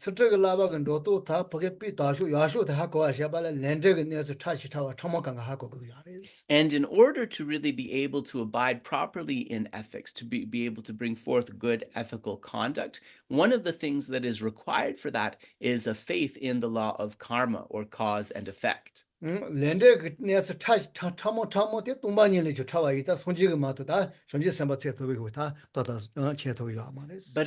in order to really be able to abide properly in ethics, to be able to bring forth good ethical conduct, one of the things that is required for that is a faith in the law of karma, or cause and effect. But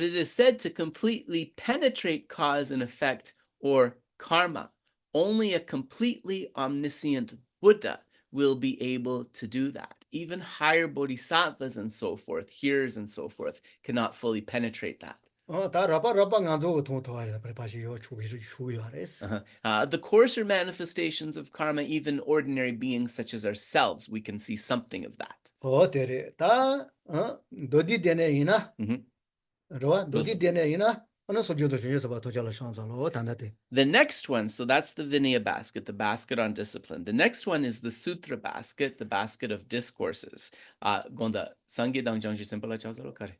it is said to completely penetrate cause and effect, or karma. Only a completely omniscient Buddha will be able to do that. Even higher bodhisattvas and so forth, hearers and so forth, cannot fully penetrate that. The coarser manifestations of karma, even ordinary beings such as ourselves, we can see something of that. The next one, so that's the Vinaya basket, the basket on discipline. The next one is the Sutra basket, the basket of discourses. Gonda Sangye Dangjangji Simpala Chazaro Kare.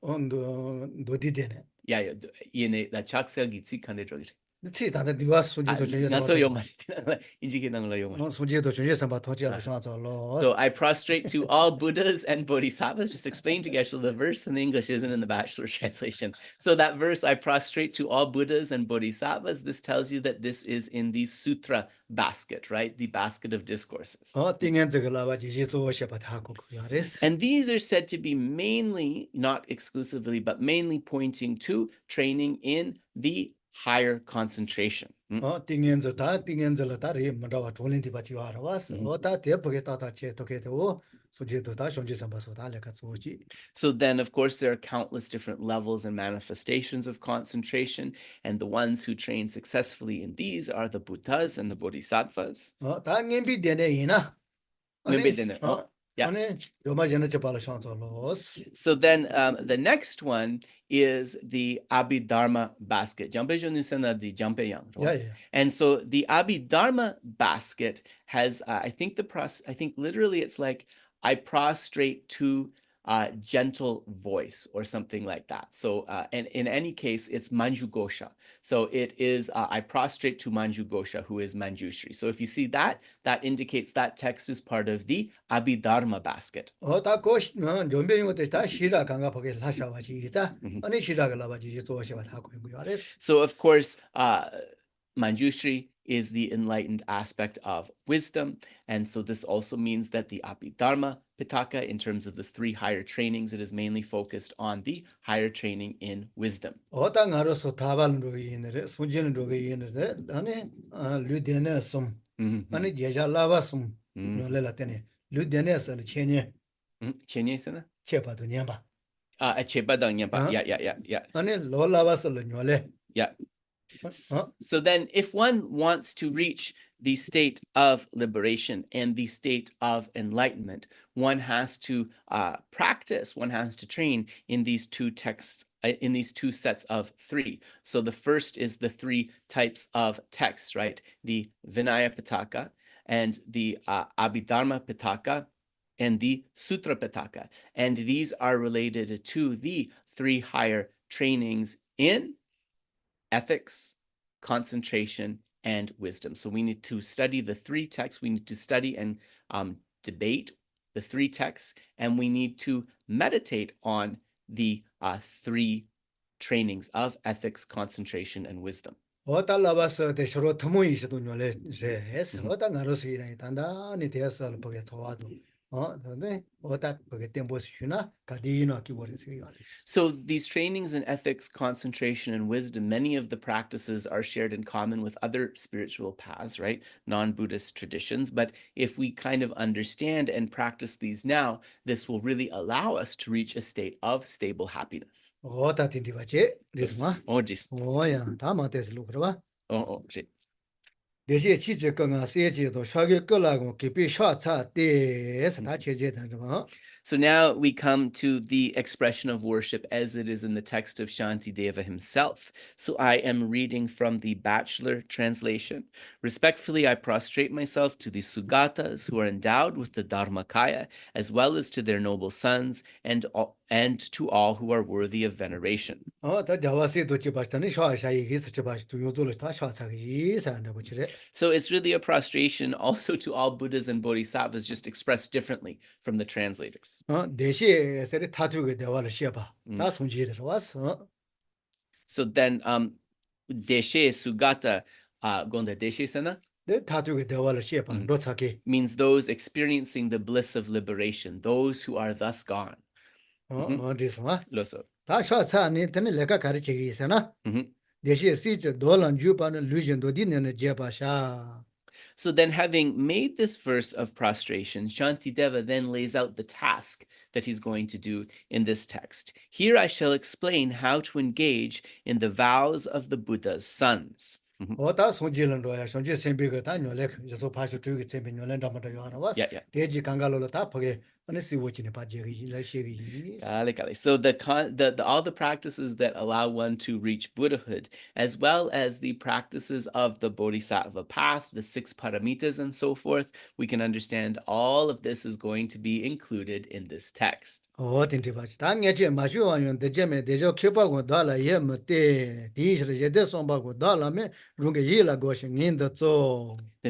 Yeah, the Chaksel Gitsi Kande Drogiri. 치 다데 디와 수지도 준비 Not so young. 수지도 준비 선바 토지라 샤자로. So I prostrate to all Buddhas and Bodhisattvas. Just explain to Geshe the verse in English isn't in the bachelor translation. So that verse, I prostrate to all Buddhas and Bodhisattvas, this tells you that this is in the sutra basket, right? The basket of discourses. And these are said to be mainly, not exclusively, but mainly pointing to training in the higher concentration. So then, of course, there are countless different levels and manifestations of concentration, and the ones who train successfully in these are the Buddhas and the Bodhisattvas. Yeah. So then the next one is the Abhidharma basket. And so the Abhidharma basket has, I think literally it's like, I prostrate to gentle voice or something like that. So, and in any case, it's Manjughosha. So it is, I prostrate to Manjughosha, who is Manjushri. So if you see that, that indicates that text is part of the Abhidharma basket. So of course, Manjushri is the enlightened aspect of wisdom. And so this also means that the Abhidharma Pitaka, in terms of the 3 higher trainings, it is mainly focused on the higher training in wisdom. So then if one wants to reach the state of liberation and the state of enlightenment, one has to practice, one has to train in these 2 texts, in these 2 sets of 3. So the first is the 3 types of texts, right? The Vinaya Pitaka and the Abhidharma Pitaka and the Sutra Pitaka. And these are related to the 3 higher trainings in ethics, concentration, and wisdom. So we need to study the 3 texts. We need to study and debate the 3 texts, and we need to meditate on the 3 trainings of ethics, concentration, and wisdom. So these trainings in ethics, concentration, and wisdom, many of the practices are shared in common with other spiritual paths, right? Non-Buddhist traditions. But if we kind of understand and practice these now, this will really allow us to reach a state of stable happiness. So now we come to the expression of worship as it is in the text of Shantideva himself. So I am reading from the Bachelor translation. Respectfully, I prostrate myself to the Sugatas who are endowed with the Dharmakaya, as well as to their noble sons and to all who are worthy of veneration. So it's really a prostration also to all Buddhas and Bodhisattvas, just expressed differently from the translators. So then Geshe Sugata Gonda Deshe Sana means those experiencing the bliss of liberation, those who are thus gone. Loso. So then, having made this verse of prostration, Shantideva then lays out the task that he's going to do in this text. Here I shall explain how to engage in the vows of the Buddha's sons. So all the practices that allow one to reach Buddhahood, as well as the practices of the Bodhisattva path, the 6 paramitas and so forth, we can understand all of this is going to be included in this text. The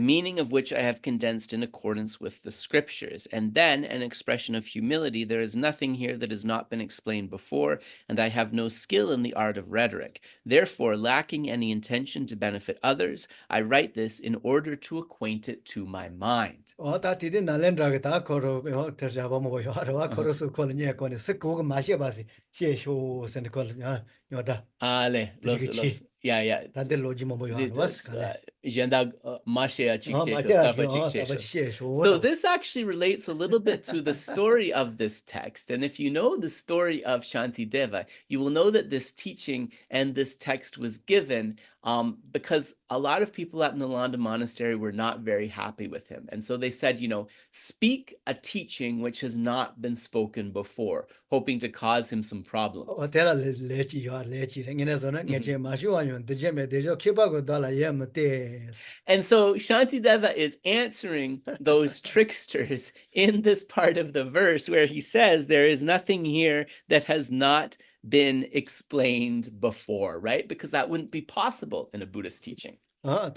meaning of which I have condensed in accordance with the scriptures. And then an expression of humility. There is nothing here that has not been explained before, and I have no skill in the art of rhetoric. Therefore, lacking any intention to benefit others, I write this in order to acquaint it to my mind. Yeah. So this actually relates a little bit to the story of this text. And if you know the story of Shantideva, you will know that this teaching and this text was given because a lot of people at Nalanda Monastery were not very happy with him. And so they said, speak a teaching which has not been spoken before, hoping to cause him some problems. And so Shantideva is answering those tricksters in this part of the verse where he says there is nothing here that has not been explained before, right? Because that wouldn't be possible in a Buddhist teaching. And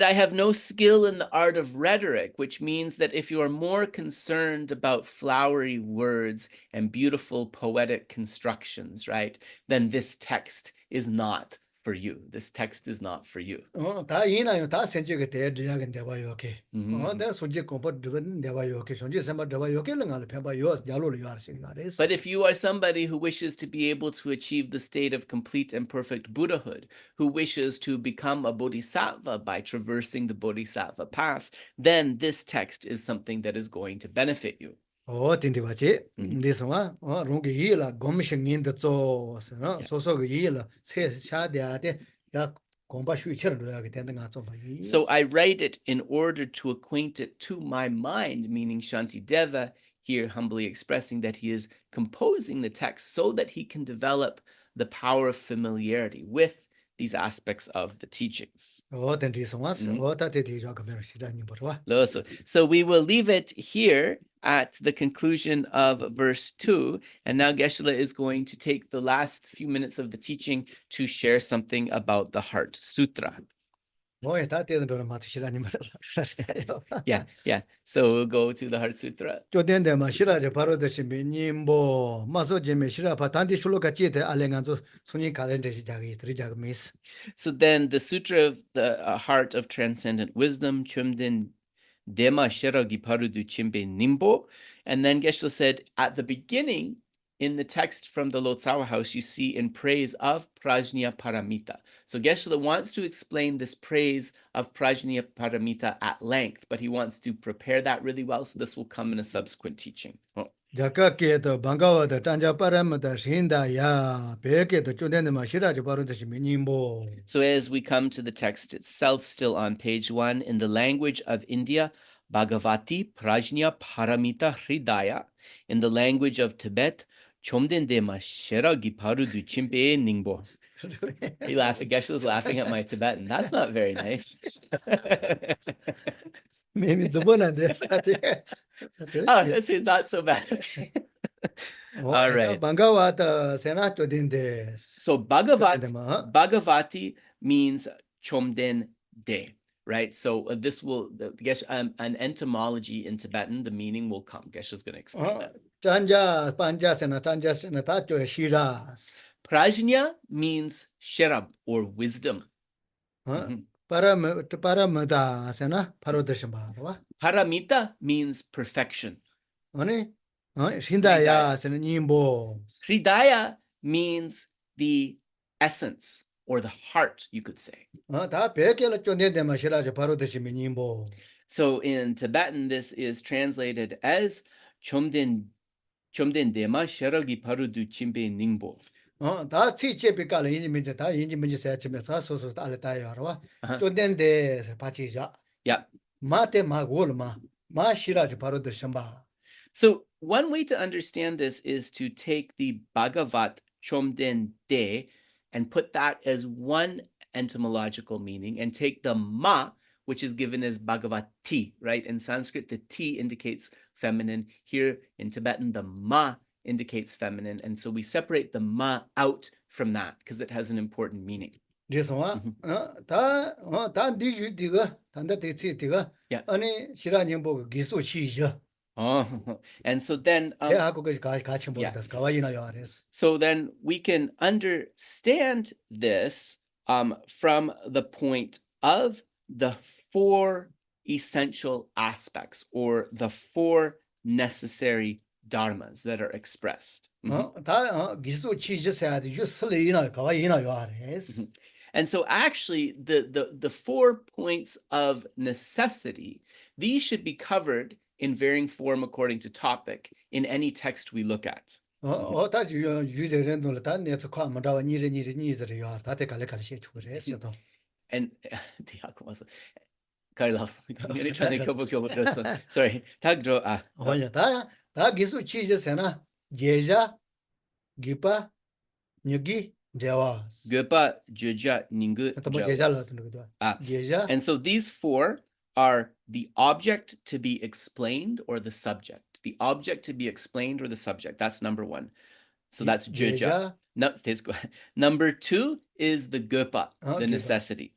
I have no skill in the art of rhetoric, which means that if you are more concerned about flowery words and beautiful poetic constructions, right, then this text is not for you. This text is not for you. But if you are somebody who wishes to be able to achieve the state of complete and perfect Buddhahood, who wishes to become a bodhisattva by traversing the bodhisattva path, then this text is something that is going to benefit you. So I write it in order to acquaint it to my mind, meaning Shantideva here humbly expressing that he is composing the text so that he can develop the power of familiarity with these aspects of the teachings. So we will leave it here at the conclusion of verse 2. And now Geshe is going to take the last few minutes of the teaching to share something about the Heart Sutra. Yeah. So we'll go to the Heart Sutra. So then the Sutra of the Heart of Transcendent Wisdom, Chumden Dema Sheragi Parudu Chimbe Nimbo. And then Geshe said at the beginning, in the text from the Lotsawa house, you see in praise of Prajñāpāramitāhṛdaya. So Geshe wants to explain this praise of Prajñāpāramitāhṛdaya at length, but he wants to prepare that really well, so this will come in a subsequent teaching. So as we come to the text itself, still on page 1, in the language of India, Bhagavati Prajñāpāramitāhṛdaya. In the language of Tibet, Chomden Dema Sheragi Parudu Chimpe Ningbo. He laughed. Geshe was laughing at my Tibetan. That's not very nice. Maybe it's a one of this. This is not so bad. All right. So Bhagavati means Chomden De. Right, so this will Geshe an etymology in Tibetan. The meaning will come. Geshe is going to explain that. Prajñā means sherab or wisdom. Paramita means perfection. Hṛdaya means the essence or the heart, you could say. So in Tibetan, this is translated as Chomden Dema Sheragi Parudu Chimbe Ningbo. 다 치체비깔 인지민지 다 인지민지 세치면서 소소 알타야와 Uh-huh. 쫀덴데 바치자 Yeah. 마테 마골마 마시라지 바로 드셔봐. So one way to understand this is to take the Bhagavat Chomden De and put that as one etymological meaning, and take the ma, which is given as Bhagavati, right? In Sanskrit, the T indicates feminine. Here in Tibetan, the ma indicates feminine. And so we separate the ma out from that because it has an important meaning. This one, 다 디가 단다 대치디가 아니 시라님보 기수 치죠. Oh, and so then so then we can understand this from the point of the four essential aspects or the four necessary dharmas that are expressed. And so actually the 4 points of necessity, these should be covered in varying form according to topic in any text we look at. And Carlos, sorry. Gepa, Juja, Ningu, and so these four are the object to be explained or the subject. The object to be explained or the subject. That's number one. So that's Juja. No, number two is the Gepa, the necessity.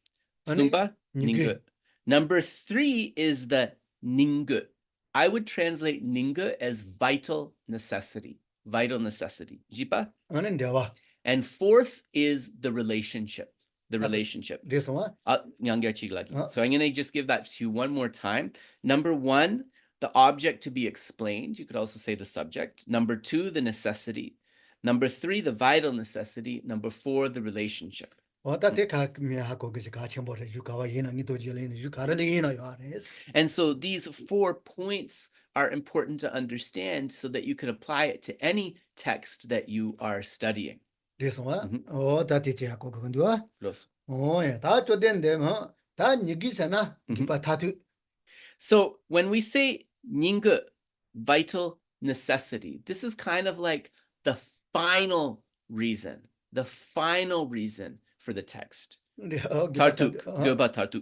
Stumpa, Ningu. Number three is the Ningu. I would translate Ningu as vital necessity. Vital necessity. Jipa? And fourth is the relationship. The relationship. This one? So I'm going to just give that to you one more time. Number one, the object to be explained. You could also say the subject. Number two, the necessity. Number three, the vital necessity. Number four, the relationship. And so these 4 points are important to understand so that you can apply it to any text that you are studying. This one? So when we say Ningu, vital necessity, this is kind of like the final reason for the text. Tartu, Goba Tartu.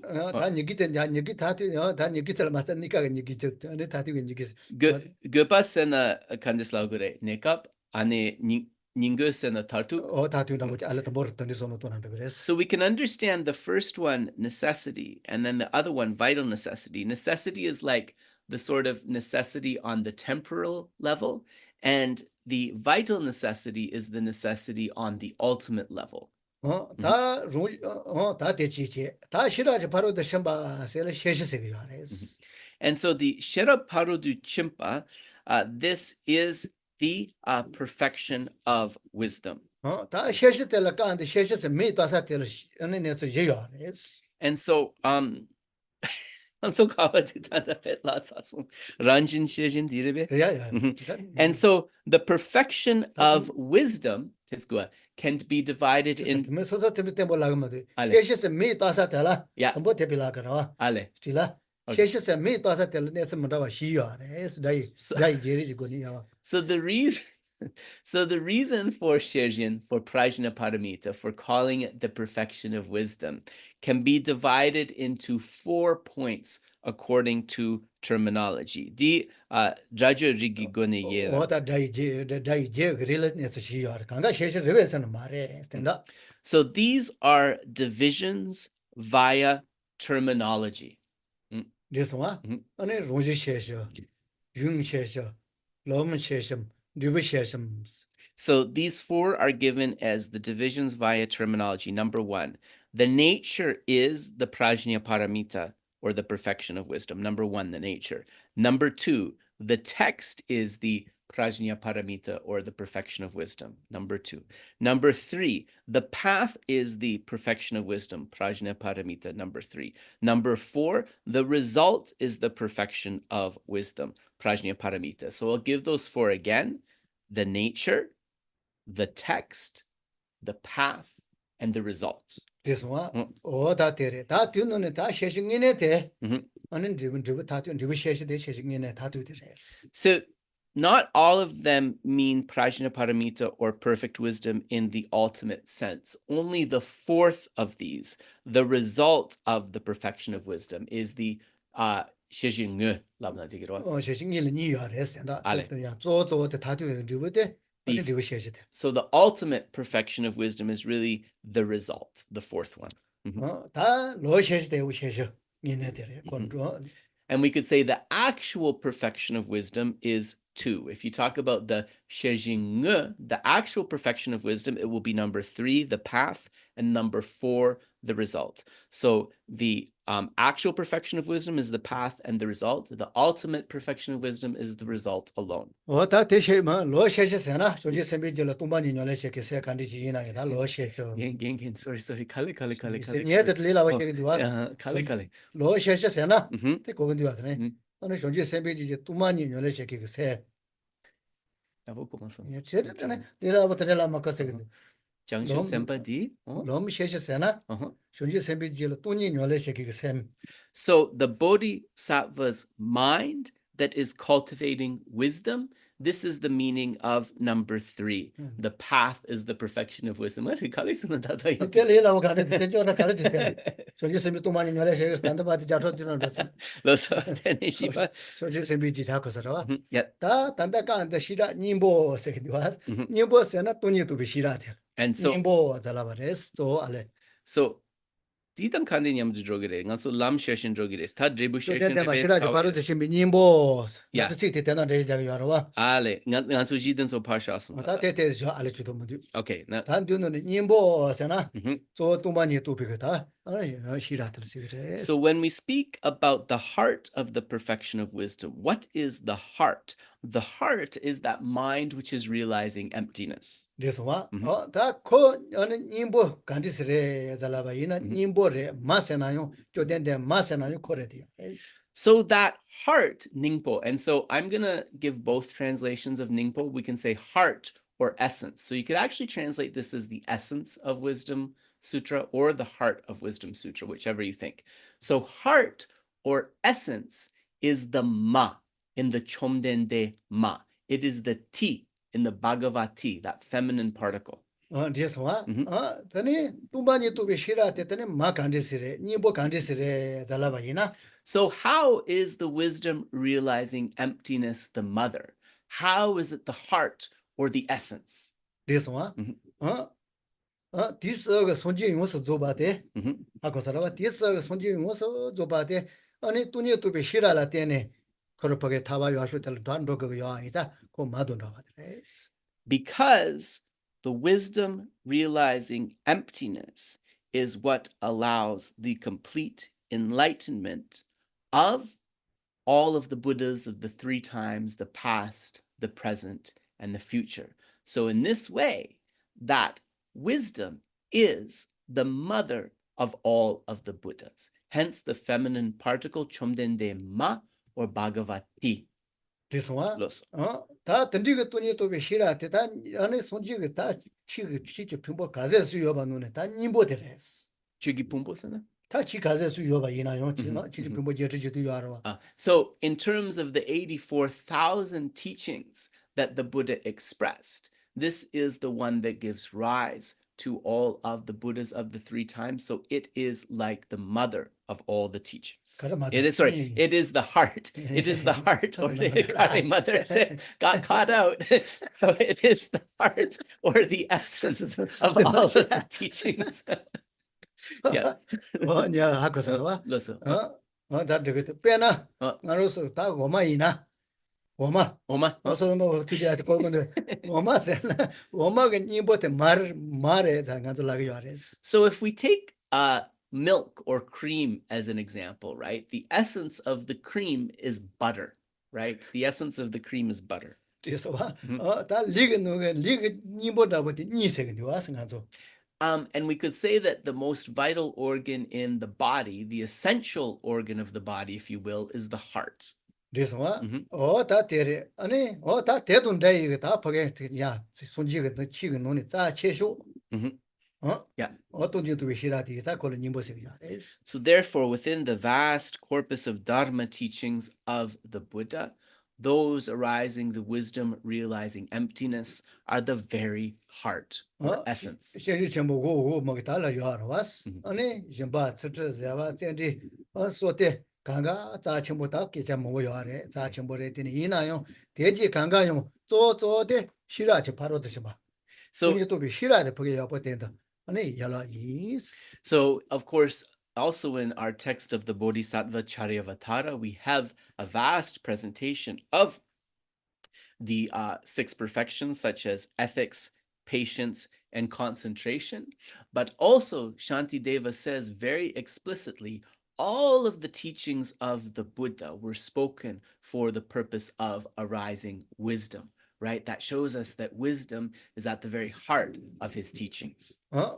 Gopa sena kandislaugure nekap ane Ningu sena Tartu. So we can understand the first one, necessity, and then the other one, vital necessity. Necessity is like the sort of necessity on the temporal level, and the vital necessity is the necessity on the ultimate level. And so the Sheraparudu Chimpa, this is the perfection of wisdom. And so and so the perfection of wisdom can be divided in So the reason for Shirjin, for Prajñāpāramita, for calling it the perfection of wisdom, can be divided into 4 points according to terminology. Di Raja Rigi Gune So these are divisions via terminology. This one? So these 4 are given as the divisions via terminology. Number 1, the nature is the Prajñāpāramita, or the perfection of wisdom. Number 1, the nature. Number 2, the text is the Prajñāpāramita, or the perfection of wisdom. Number 2. Number 3, the path is the perfection of wisdom, Prajñāpāramita. Number 3. Number 4, the result is the perfection of wisdom, Prajñāpāramita. So I'll give those 4 again: the nature, the text, the path, and the result. This one, oh, that there, that you know, that shashing in it, Mhm. and driven to tattoo and shash the shashing in a tattoo. So not all of them mean prajñāpāramita or perfect wisdom in the ultimate sense. Only the fourth of these, the result of the perfection of wisdom, is the shishing. Oh, shashing in New York, and that, the tattoo and do with it. So the ultimate perfection of wisdom is really the result, the fourth one. And we could say the actual perfection of wisdom is 2. If you talk about the shejing, the actual perfection of wisdom, it will be number 3, the path, and number 4, the result. So the actual perfection of wisdom is the path and the result. The ultimate perfection of wisdom is the result alone. Sorry. So the bodhisattva's mind that is cultivating wisdom, this is the meaning of number 3. The path is the perfection of wisdom. And so Didang kande nyam drogere, nganso lam session drogeres, ta drebu session Ale, nganso jiden so parshasun. Okay, now. So when we speak about the heart of the perfection of wisdom, what is the heart? The heart is that mind which is realizing emptiness. This one, so that heart, Ningpo, and so I'm going to give both translations of Ningpo. We can say heart or essence. So you could actually translate this as the essence of Wisdom Sutra or the heart of Wisdom Sutra, whichever you think. So heart or essence is the ma in the Chomdende ma. It is the ti in the Bhagavati, that feminine particle. So how is the wisdom realizing emptiness the mother? How is it the heart or the essence? This one? This Sonji was Zobate. This Sonji was Zobate. Only Tunia to be Shira Latene. Because the wisdom realizing emptiness is what allows the complete enlightenment of all of the Buddhas of the 3 times, the past, the present, and the future. So in this way, that wisdom is the mother of all of the Buddhas. Hence the feminine particle Chomdende ma or Bhagavati. This one? That the nigga to need to be Shira, that only Sonji that she Pumbo Kazes Yobanune, that Nimbo Teres. Chigi Pumbo Sana? Tachi Kazes Yoba, So in terms of the 84,000 teachings that the Buddha expressed, this is the one that gives rise to all of the Buddhas of the 3 times. So it is like the mother of all the teachings. It is, sorry, it is the heart. It is the heart, or the mother got caught out. So it is the heart or the essence of all of the teachings. Yeah. Listen. Oma. Also, no, to So if we take milk or cream as an example, right? The essence of the cream is butter, right? The essence of the cream is butter. And we could say that the most vital organ in the body, the essential organ of the body, if you will, is the heart. This one? Oh, that that don't die, that forget, yeah, Sonji, the chicken on it, that chesho. Yeah. So So therefore, within the vast corpus of Dharma teachings of the Buddha, those arising the wisdom realizing emptiness are the very heart or essence. So, of course, also in our text of the Bodhisattvacaryāvatāra, we have a vast presentation of the six perfections, such as ethics, patience, and concentration. But also, Shantideva says very explicitly, all of the teachings of the Buddha were spoken for the purpose of arising wisdom, right? That shows us that wisdom is at the very heart of his teachings. Yeah.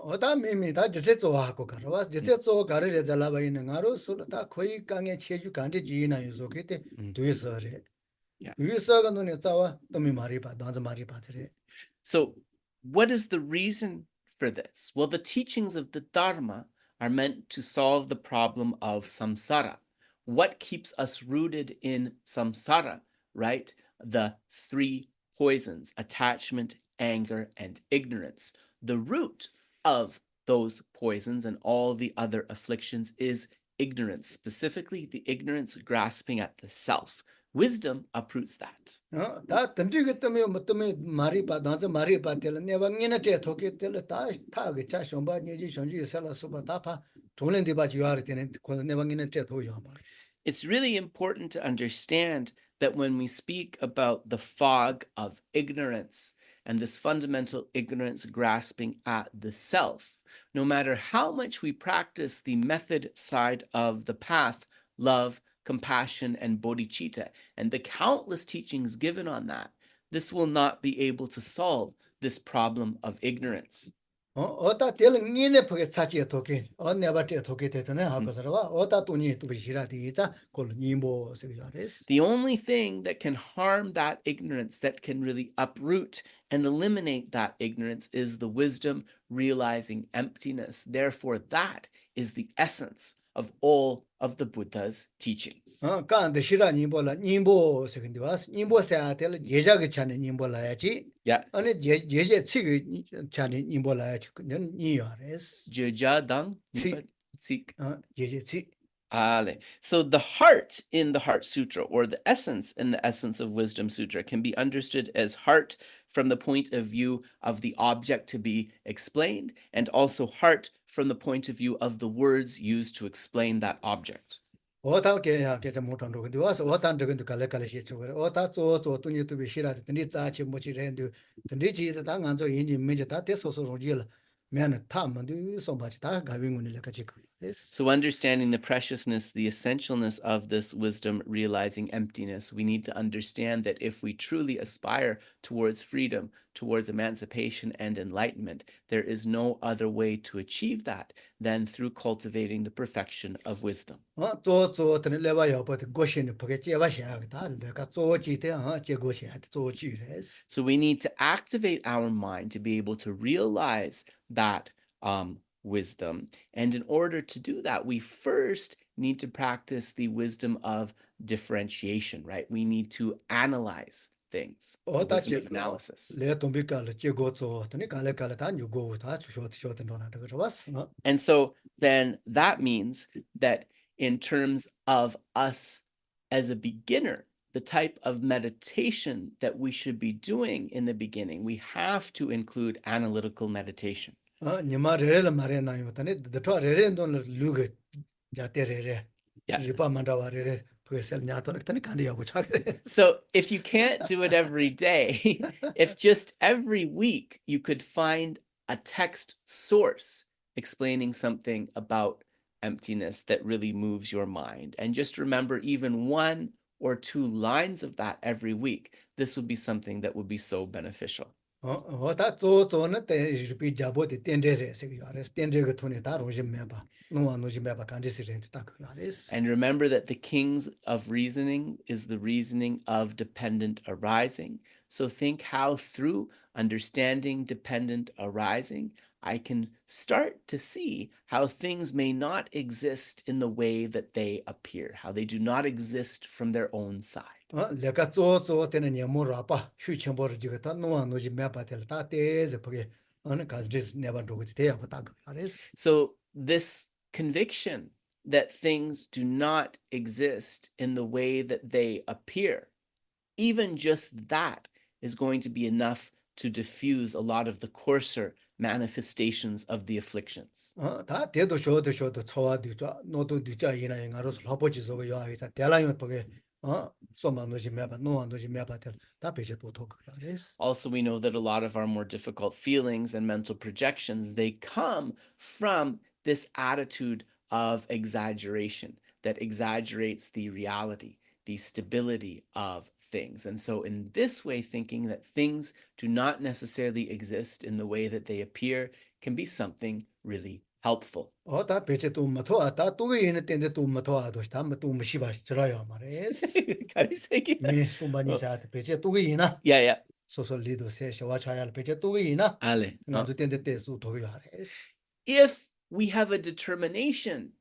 So, what is the reason for this? Well, the teachings of the Dharma are meant to solve the problem of samsara. What keeps us rooted in samsara, right? The three poisons: attachment, anger, and ignorance. The root of those poisons and all the other afflictions is ignorance, specifically the ignorance grasping at the self. Wisdom uproots that. It's really important to understand that when we speak about the fog of ignorance and this fundamental ignorance grasping at the self, no matter how much we practice the method side of the path, love, compassion, and bodhicitta, and the countless teachings given on that, this will not be able to solve this problem of ignorance. The only thing that can harm that ignorance, that can really uproot and eliminate that ignorance, is the wisdom realizing emptiness. Therefore, that is the essence of all of the Buddha's teachings. Yeah. Jejadang Sik. So the heart in the Heart Sutra, or the essence in the Essence of Wisdom Sutra, can be understood as heart from the point of view of the object to be explained, and also heart from the point of view of the words used to explain that object. So understanding the preciousness, the essentialness of this wisdom realizing emptiness, we need to understand that if we truly aspire towards freedom, towards emancipation and enlightenment, there is no other way to achieve that than through cultivating the perfection of wisdom. So we need to activate our mind to be able to realize that wisdom. And in order to do that, we first need to practice the wisdom of differentiation, right? We need to analyze things. Wisdom of analysis. And so then that means that in terms of us as a beginner, the type of meditation that we should be doing in the beginning, we have to include analytical meditation. Yeah. So if you can't do it every day, if just every week you could find a text source explaining something about emptiness that really moves your mind, and just remember even 1 or 2 lines of that every week, this would be something that would be so beneficial. And remember that the kings of reasoning is the reasoning of dependent arising. So think how through understanding dependent arising, I can start to see how things may not exist in the way that they appear, how they do not exist from their own side. So this conviction that things do not exist in the way that they appear, even just that is going to be enough to diffuse a lot of the coarser manifestations of the afflictions. Also, we know that a lot of our more difficult feelings and mental projections, they come from this attitude of exaggeration that exaggerates the reality, the stability of things. And so in this way, thinking that things do not necessarily exist in the way that they appear can be something really helpful. Yeah, yeah. Ale. If we have a determination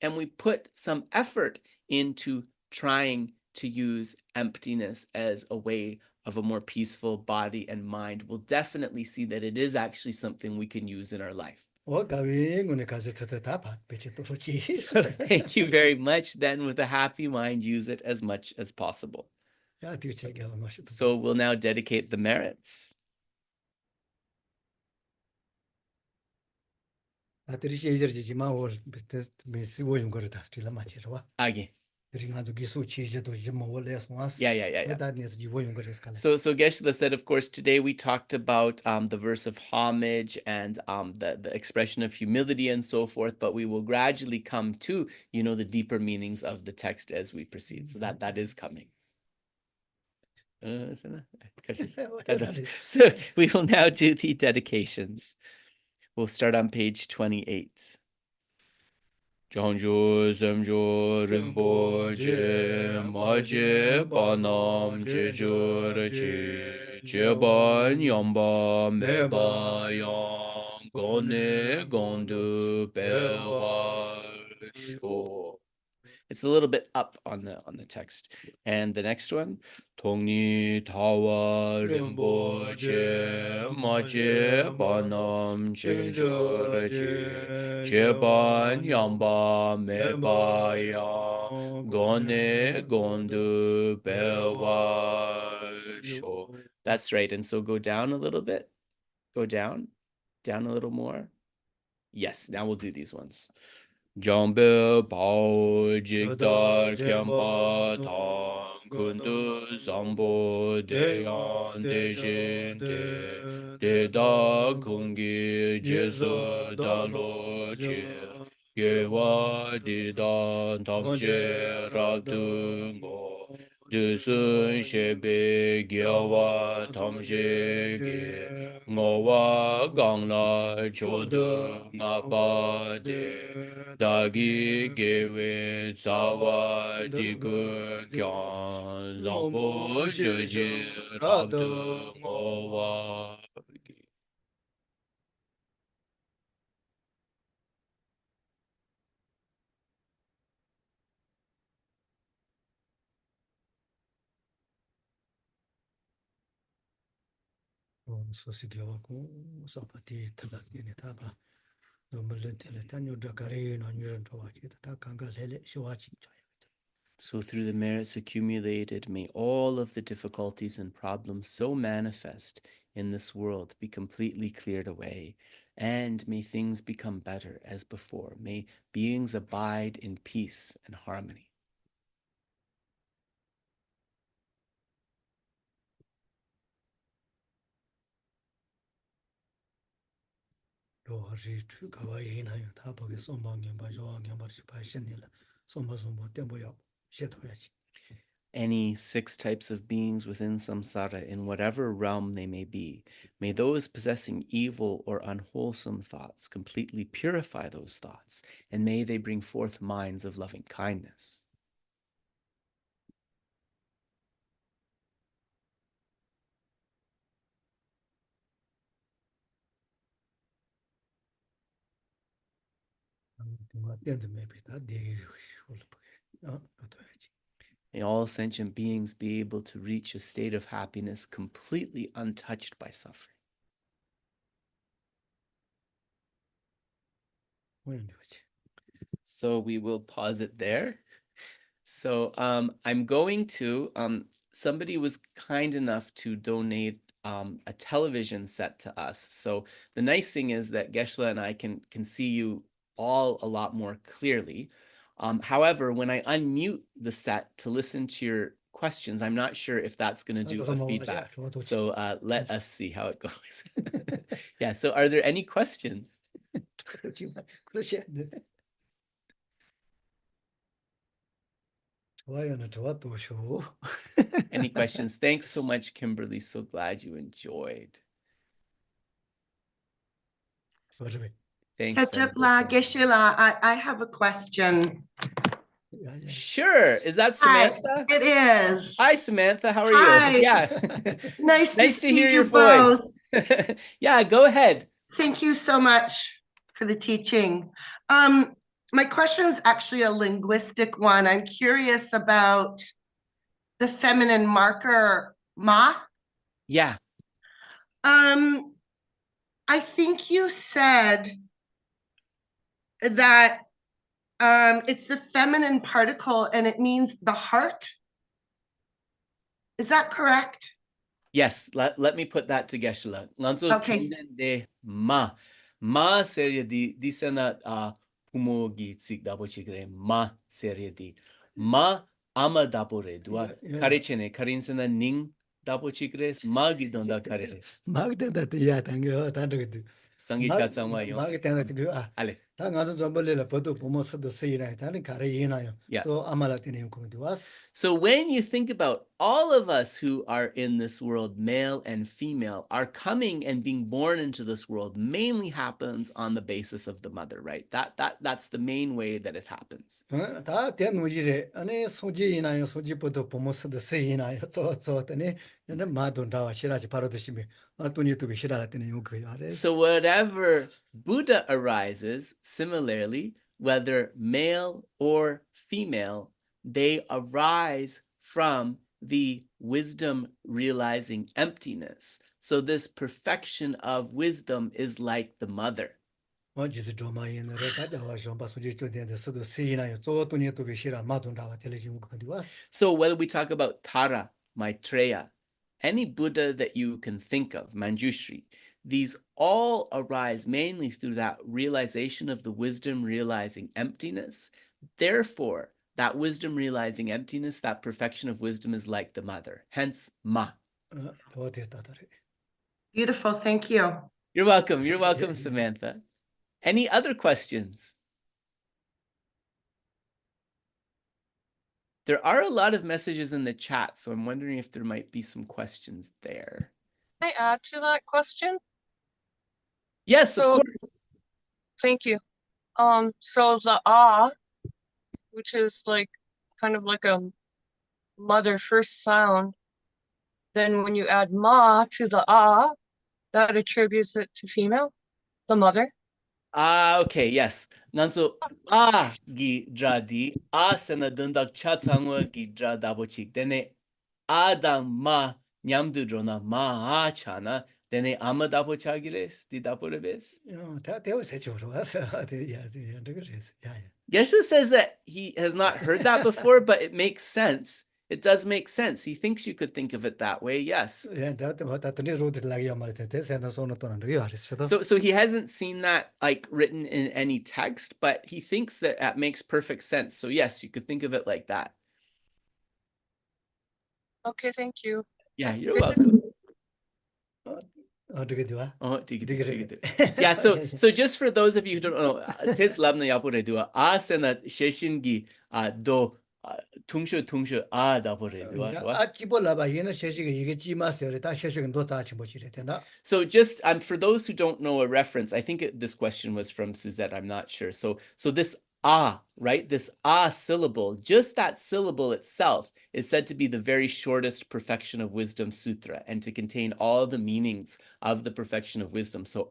and we put some effort into trying to use emptiness as a way of a more peaceful body and mind, we'll definitely see that it is actually something we can use in our life. So thank you very much. Then with a happy mind, use it as much as possible. So we'll now dedicate the merits. Again. Yeah. So Geshe said, of course, today we talked about the verse of homage and the expression of humility and so forth, but we will gradually come to, the deeper meanings of the text as we proceed. So that is coming. So we will now do the dedications. We'll start on page 28. Janjo Samjo Rinpoche Maje Banam Jejo Rachi Cheba Nyamba Meba Yang Gone Gondu Bewa Sho. It's a little bit up on the text. And the next one, Tongni Tawa Rinpoche Maje Banam Jejo Rachi Cheba Nyamba Meba Yang Gone Gondu Bewa Sho. That's right. And so go down a little bit. Go down a little more. Yes, now we'll do these ones. Jambe Pao Jigdar Kyampa Tang Kundu Sambo Deyan Dejin De Da Kungi Jesu Dalo Che Yewa Didan Tamche Radungo Dusun Shebe Gyawa Tamche Ge Ngowa Gangla Chodu Ngapa De Dagi gewe tsawa digu kyan zambo shoji rabdu ngowa. So through the merits accumulated, may all of the difficulties and problems so manifest in this world be completely cleared away, and may things become better as before. May beings abide in peace and harmony. Any 6 types of beings within samsara, in whatever realm they may be, may those possessing evil or unwholesome thoughts completely purify those thoughts, and may they bring forth minds of loving kindness. May all sentient beings be able to reach a state of happiness completely untouched by suffering. So we will pause it there. So I'm going to, somebody was kind enough to donate a television set to us. So the nice thing is that Geshe and I can see you all a lot more clearly. However, when I unmute the set to listen to your questions, I'm not sure if that's going to do a feedback. So let us see how it goes. Yeah, so are there any questions? Any questions? Thanks so much, Kimberly. So glad you enjoyed. Thanks. I have a question. Sure. Is that Samantha? Hi, it is. Hi, Samantha. How are Hi. you? Yeah. Nice to hear your voice. Yeah, go ahead. Thank you so much for the teaching. My question is actually a linguistic one. I'm curious about the feminine marker ma. Yeah. I think you said that it's the feminine particle and it means the heart. Is that correct? Yes, let me put that to Geshe. Okay. De ma. Ma seria di sena pumogi tsik dabo chigre ma seria di. Ma ama dapore dua karichene karinsena ning dabo chigres ma gidonda kares. Magda ya tangyo tandru. Sangi chatsangwa yo. Magda tangyo ale. Ta ngazo zombolela podo pomosa do seina tani kare yina yo. So amala tini was. So when you think about all of us who are in this world, male and female, are coming and being born into this world mainly happens on the basis of the mother, right? That's the main way that it happens. Ta ten mujire ane soji ina yo soji podo pomosa do seina yo so tani yana madon dawa shiraji parodishimi atuni to be shirala tini yare. So whatever Buddha arises, similarly, whether male or female, they arise from the wisdom realizing emptiness. So this perfection of wisdom is like the mother. So whether we talk about Tara, Maitreya, any Buddha that you can think of, Manjushri, these all arise mainly through that realization of the wisdom realizing emptiness. Therefore, that wisdom realizing emptiness, that perfection of wisdom is like the mother. Hence, ma. Beautiful. Thank you. You're welcome. You're welcome, Samantha. Any other questions? There are a lot of messages in the chat, so I'm wondering if there might be some questions there. Can I add to that question? Yes, of course. Thank you. So the ah, which is like kind of like a mother first sound, then when you add ma to the ah, that attributes it to female, the mother. Ah, okay, yes. Nanso gi dradi sena dundak chatsangwa gi dradabochik. Dene adam ma nyamdu drona ma chana. Dene amadabochagires di daporebes. Geshe says that he has not heard that before, but it makes sense. It does make sense. He thinks you could think of it that way, yes. So he hasn't seen that like written in any text, but he thinks that that makes perfect sense. So yes, you could think of it like that. Okay, thank you. Yeah, you're welcome. Yeah, so just for those of you who don't know, tes labna yapore dua asena sheshingi do tungshu dapore dua. So just for those who don't know a reference, I think this question was from Suzette, I'm not sure. So this right? This syllable, just that syllable itself is said to be the very shortest perfection of wisdom sutra and to contain all the meanings of the perfection of wisdom. So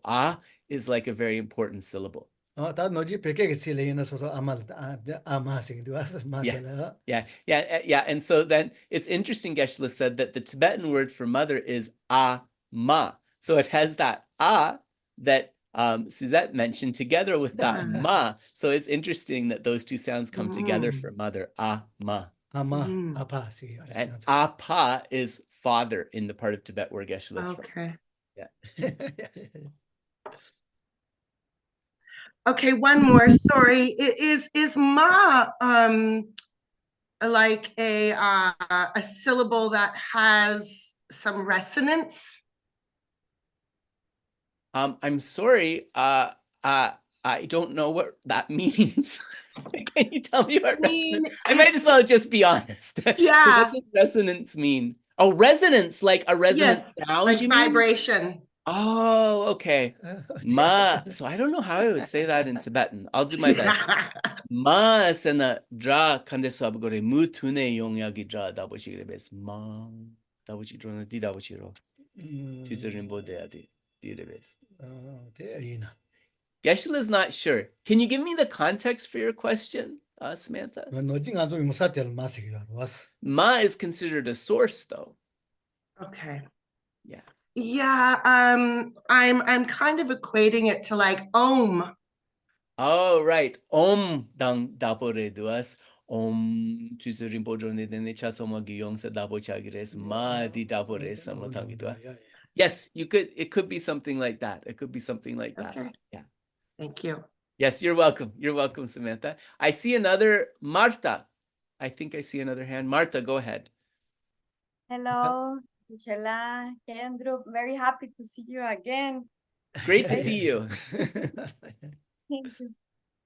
is like a very important syllable. 다 너지 베게 실레이나 소소 아말 아마싱 두아스 마텔라. Yeah. And so then it's interesting, Geshe said that the Tibetan word for mother is ma. So it has that that Suzette mentioned together with that ma. So it's interesting that those two sounds come together for mother, ma. Apa. And apa is father in the part of Tibet where Geshe is from. Okay. Yeah. Okay, one more. Sorry. Is ma like a syllable that has some resonance? I'm sorry. I don't know what that means. Can you tell me what resonance? I might as well just be honest. Yeah. So what does resonance mean? Oh, resonance, like a resonant sound, like you mean? vibration. Oh, okay. Ma. So I don't know how I would say that in Tibetan. I'll do my best. Ma sena dra kandesab gore mu tune yongyagi dra dabochigre bes. Ma dabochigro di dabochiro. Tuserimbo de adi di rebes. Geshe is not sure. Can you give me the context for your question, Samantha? Ma is considered a source, though. Okay. Yeah. Yeah. I'm kind of equating it to like Om. Oh, right. Om dang dapore duas. Om tuserimbo drone dene chasoma giyong sa dapo chagires. Ma di dapore samotangi dua. Yes, you could. It could be something like that. It could be something like that. Okay. Yeah. Thank you. Yes, you're welcome. You're welcome, Samantha. I see another Marta. I think I see another hand. Marta, go ahead. Hello, Michela, Kendra. Very happy to see you again. Great to see you. Thank you.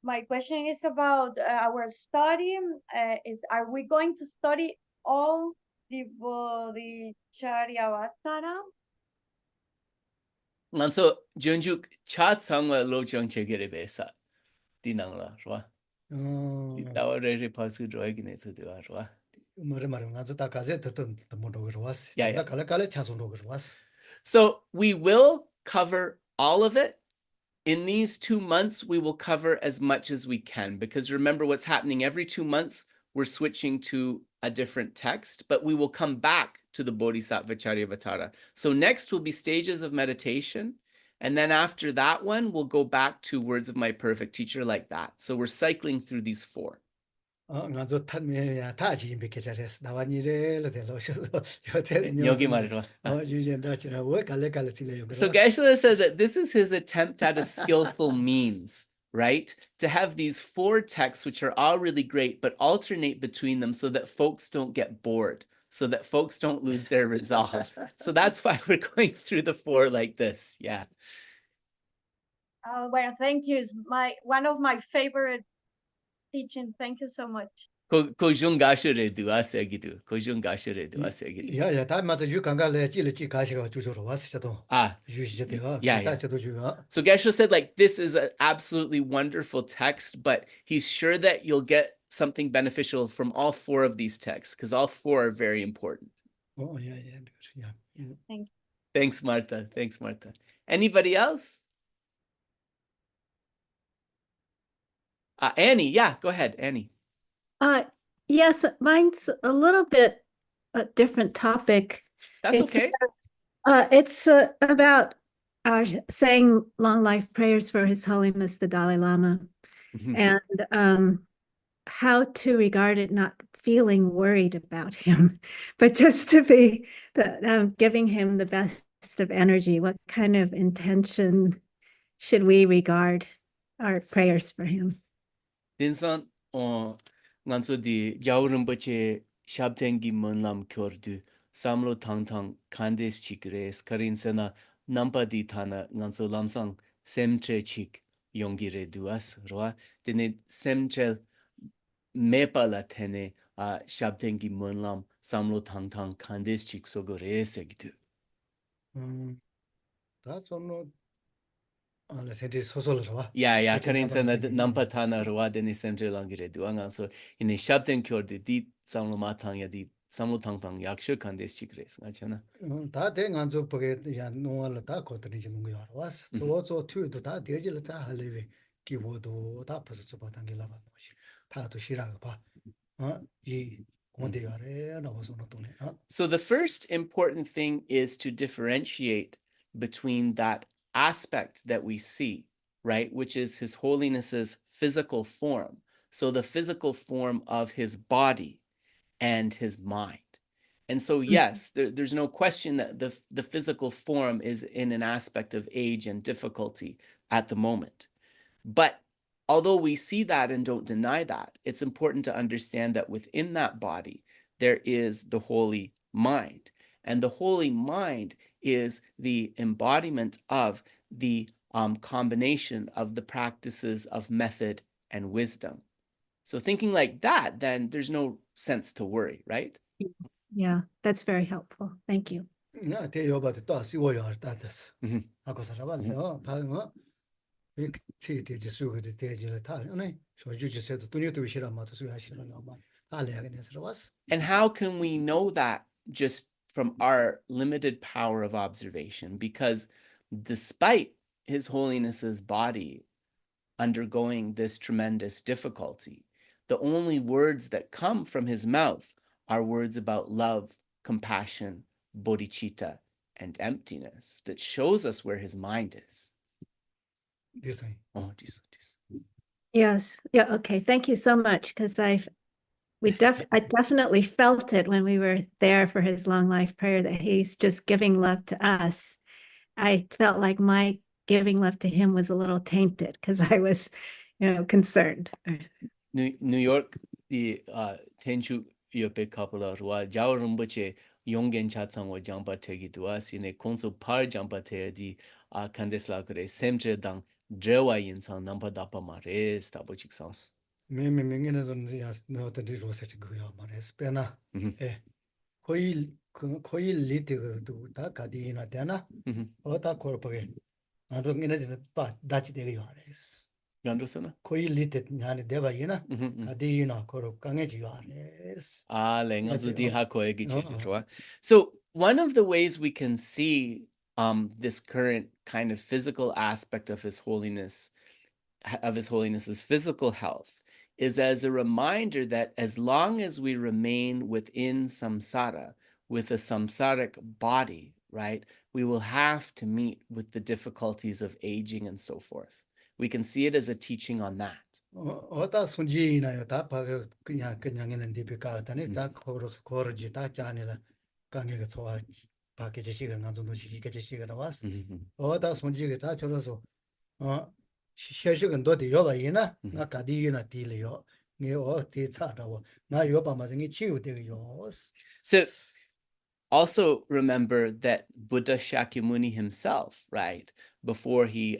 My question is about our study. Are we going to study all the Bodhicaryavatara? Nanso junjuk chat sangwa lo chang chegere besa. Dinangla, right? Dawa re pasu droigine so de right? So we will cover all of it. In these 2 months, we will cover as much as we can, because remember what's happening every 2 months, we're switching to a different text, but we will come back to the Bodhisattvacaryāvatāra. So next will be stages of meditation. And then after that one, we'll go back to words of my perfect teacher like that. So we're cycling through these 4. So Geshe said that this is his attempt at a skillful means, right? To have these 4 texts, which are all really great, but alternate between them so that folks don't get bored, so that folks don't lose their resolve. So that's why we're going through the 4 like this. Yeah. Well, thank you. It's one of my favorite teaching. Thank you so much. Yeah, So Geshe said, like, this is an absolutely wonderful text, but he's sure that you'll get something beneficial from all 4 of these texts, because all 4 are very important. yeah. Thank you. Thanks, Marta. Thanks, Marta. Anybody else? Annie, yeah, go ahead, Annie. Yes, mine's a little bit a different topic. That's okay. It's about saying long life prayers for His Holiness the Dalai Lama, and how to regard it, not feeling worried about him, but just to be giving him the best of energy. What kind of intention should we regard our prayers for him? Dinsan nganso di jawrumbache shabtengi monlam kyordu samlo tangtang kandes chikres karinsena nampa di thana nganso lamsang semtre chik yongire duas roa dene semtre mepala thene shabtengi monlam samlo tangtang kandes chik sogore segidu. That's one. Yeah, karinsena nampa thana roa dene semtre langire duanga so in shabten kyordu di samlo matang ya di samlo tangtang yaksho kandes chikres ngachana. Da de nganzo poge ya noala da kotri jinung ya was. So two to da de jil da halewe 기보도 다 벌써 받은 게 라바 뭐지 다도 싫어가 봐 이 공대 아래 나와서 노동네 So the first important thing is to differentiate between that aspect that we see, right, which is His Holiness's physical form. So the physical form of his body and his mind. And so, yes, there's no question that the physical form is in an aspect of age and difficulty at the moment. But although we see that and don't deny that, it's important to understand that within that body, there is the holy mind. And the holy mind is the embodiment of the combination of the practices of method and wisdom. So thinking like that, then there's no sense to worry, right? Yes. Yeah, that's very helpful. Thank you. 나 대여바도 또 시워야 할다스 하고 살아봐요 다음은 이 지수가 대지를 다 아니 소주지세도 돈이도 싫어 마도 수하시는 거 알아야게 돼서 왔어. And how can we know that just from our limited power of observation? Because despite His Holiness's body undergoing this tremendous difficulty, the only words that come from his mouth are words about love, compassion, bodhicitta, and emptiness that shows us where his mind is. Yes. Yeah. Okay. Thank you so much. Because I definitely felt it when we were there for his long life prayer that he's just giving love to us. I felt like my giving love to him was a little tainted because I was, concerned. New York, the Tenchu Yope couple of Jao Rumbache, Yongen Chatsang Jamba Tegi to us in a consul par Jamba Te di Candesla Kure, Semtre Dang, Drewa Yin Sang, Nampa Dapa Mares, Tabochik Sans. Mimi Minginazon, no, the Rosette Guya Mares, Pena, Coil Little do Takadina Dana, or Takorpore. I don't get it, but Dutch Deriares. Yandosana? Coil Little Deva Yena, Adina Korokangajiares. So one of the ways we can see this current kind of physical aspect of His Holiness's physical health is as a reminder that as long as we remain within samsara, with a samsaric body, right, we will have to meet with the difficulties of aging and so forth. We can see it as a teaching on that. Ota Sunjina, Tapa, Kunyan, Dipicatani, Takoros, Korjita, Janila, Kangatoa, package chicken, and no she gets a chicken of us. Ota Sunjita, Choroso, Sheshigan Doti Yovaina, Nakadina Tilio, near all Tita, now Yoba Mazing Chiu, yours. So also remember that Buddha Shakyamuni himself, right, before he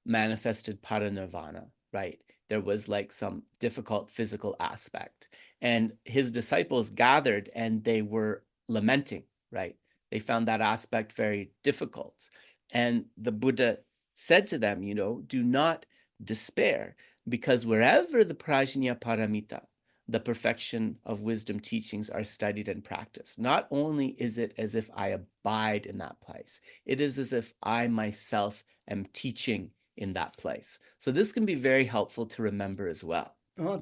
manifested parinirvana, right, there was like some difficult physical aspect. And his disciples gathered and they were lamenting, right? They found that aspect very difficult. And the Buddha said to them, do not despair, because wherever the Prajñāpāramitāhṛdaya, the perfection of wisdom teachings, are studied and practiced, not only is it as if I abide in that place, it is as if I myself am teaching in that place. So this can be very helpful to remember as well. So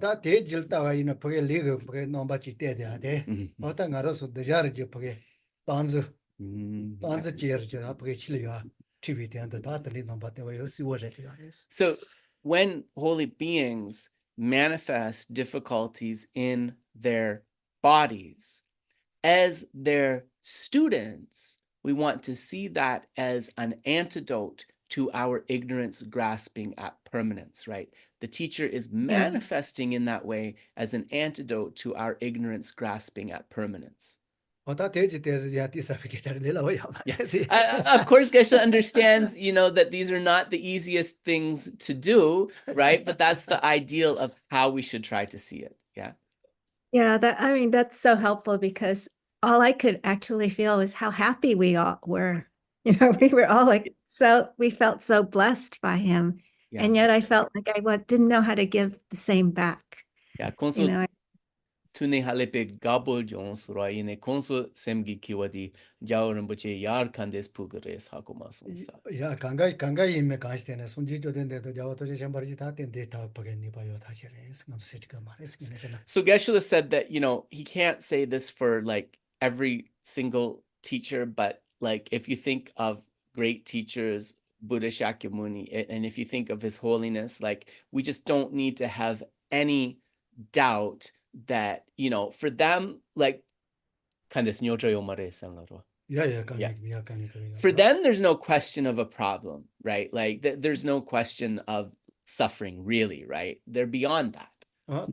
when holy beings manifest difficulties in their bodies, as their students, we want to see that as an antidote to our ignorance grasping at permanence, right? The teacher is manifesting in that way as an antidote to our ignorance grasping at permanence. Of course, Geshe understands, that these are not the easiest things to do, right? But that's the ideal of how we should try to see it. Yeah. Yeah, that's so helpful, because all I could actually feel is how happy we all were. We were all we felt so blessed by him. Yeah. And yet I felt like I didn't know how to give the same back. Yeah. Tune halepe gabo jones roine konso semgi kiwadi jaorambuche yar kandes pugares hakumasonsa. 야, 강가이 임에 가시되네. 손지조 된데도 자와도 셴바르지 다 된데 다 버겠니 봐요. 다시래. 승도 세트가 말했습니다. So Geshe said that, you know, he can't say this for like every single teacher, but like if you think of great teachers, Buddha Shakyamuni, and if you think of His Holiness, like we just don't need to have any doubt that, you know, for them, like for them, there's no question of a problem, right? Like there's no question of suffering, really, right? They're beyond that. Yeah,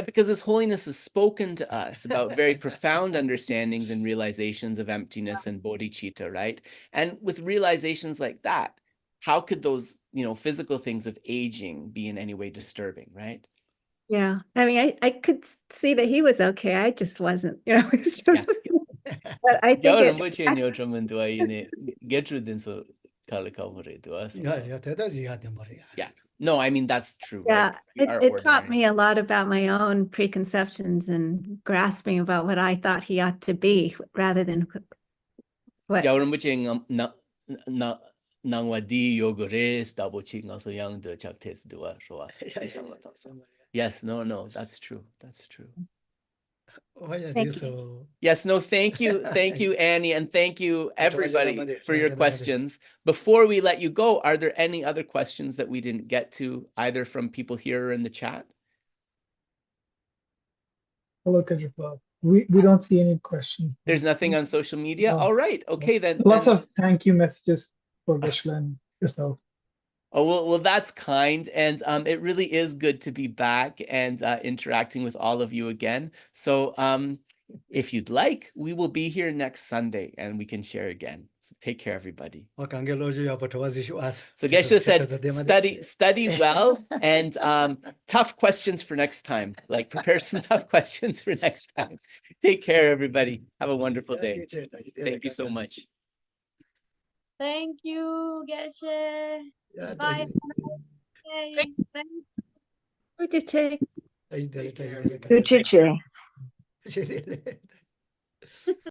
because His Holiness has spoken to us about very profound understandings and realizations of emptiness and bodhicitta, right? And with realizations like that, how could those, you know, physical things of aging be in any way disturbing, right? Yeah, I mean, I could see that he was okay. I just wasn't, you know. It's just, but I think yeah. No, I mean, that's true. Yeah, right? it taught me a lot about my own preconceptions and grasping about what I thought he ought to be, rather than what. Yes, no, that's true. That's true. Thank you. Yes, no, thank you, Annie, and thank you, everybody, for your questions. Before we let you go, are there any other questions that we didn't get to, either from people here or in the chat? Hello, Kajapa. We don't see any questions. There's nothing on social media? No. All right, okay then. Lots of thank you messages for Geshe and yourself. Oh, well, that's kind. And it really is good to be back and interacting with all of you again. So if you'd like, we will be here next Sunday and we can share again. So take care, everybody. So Geshe said, study well and tough questions for next time. Like prepare some tough questions for next time. Take care, everybody. Have a wonderful day. Thank you so much. Thank you, Geshe. Bye. Uchiche. Uchiche.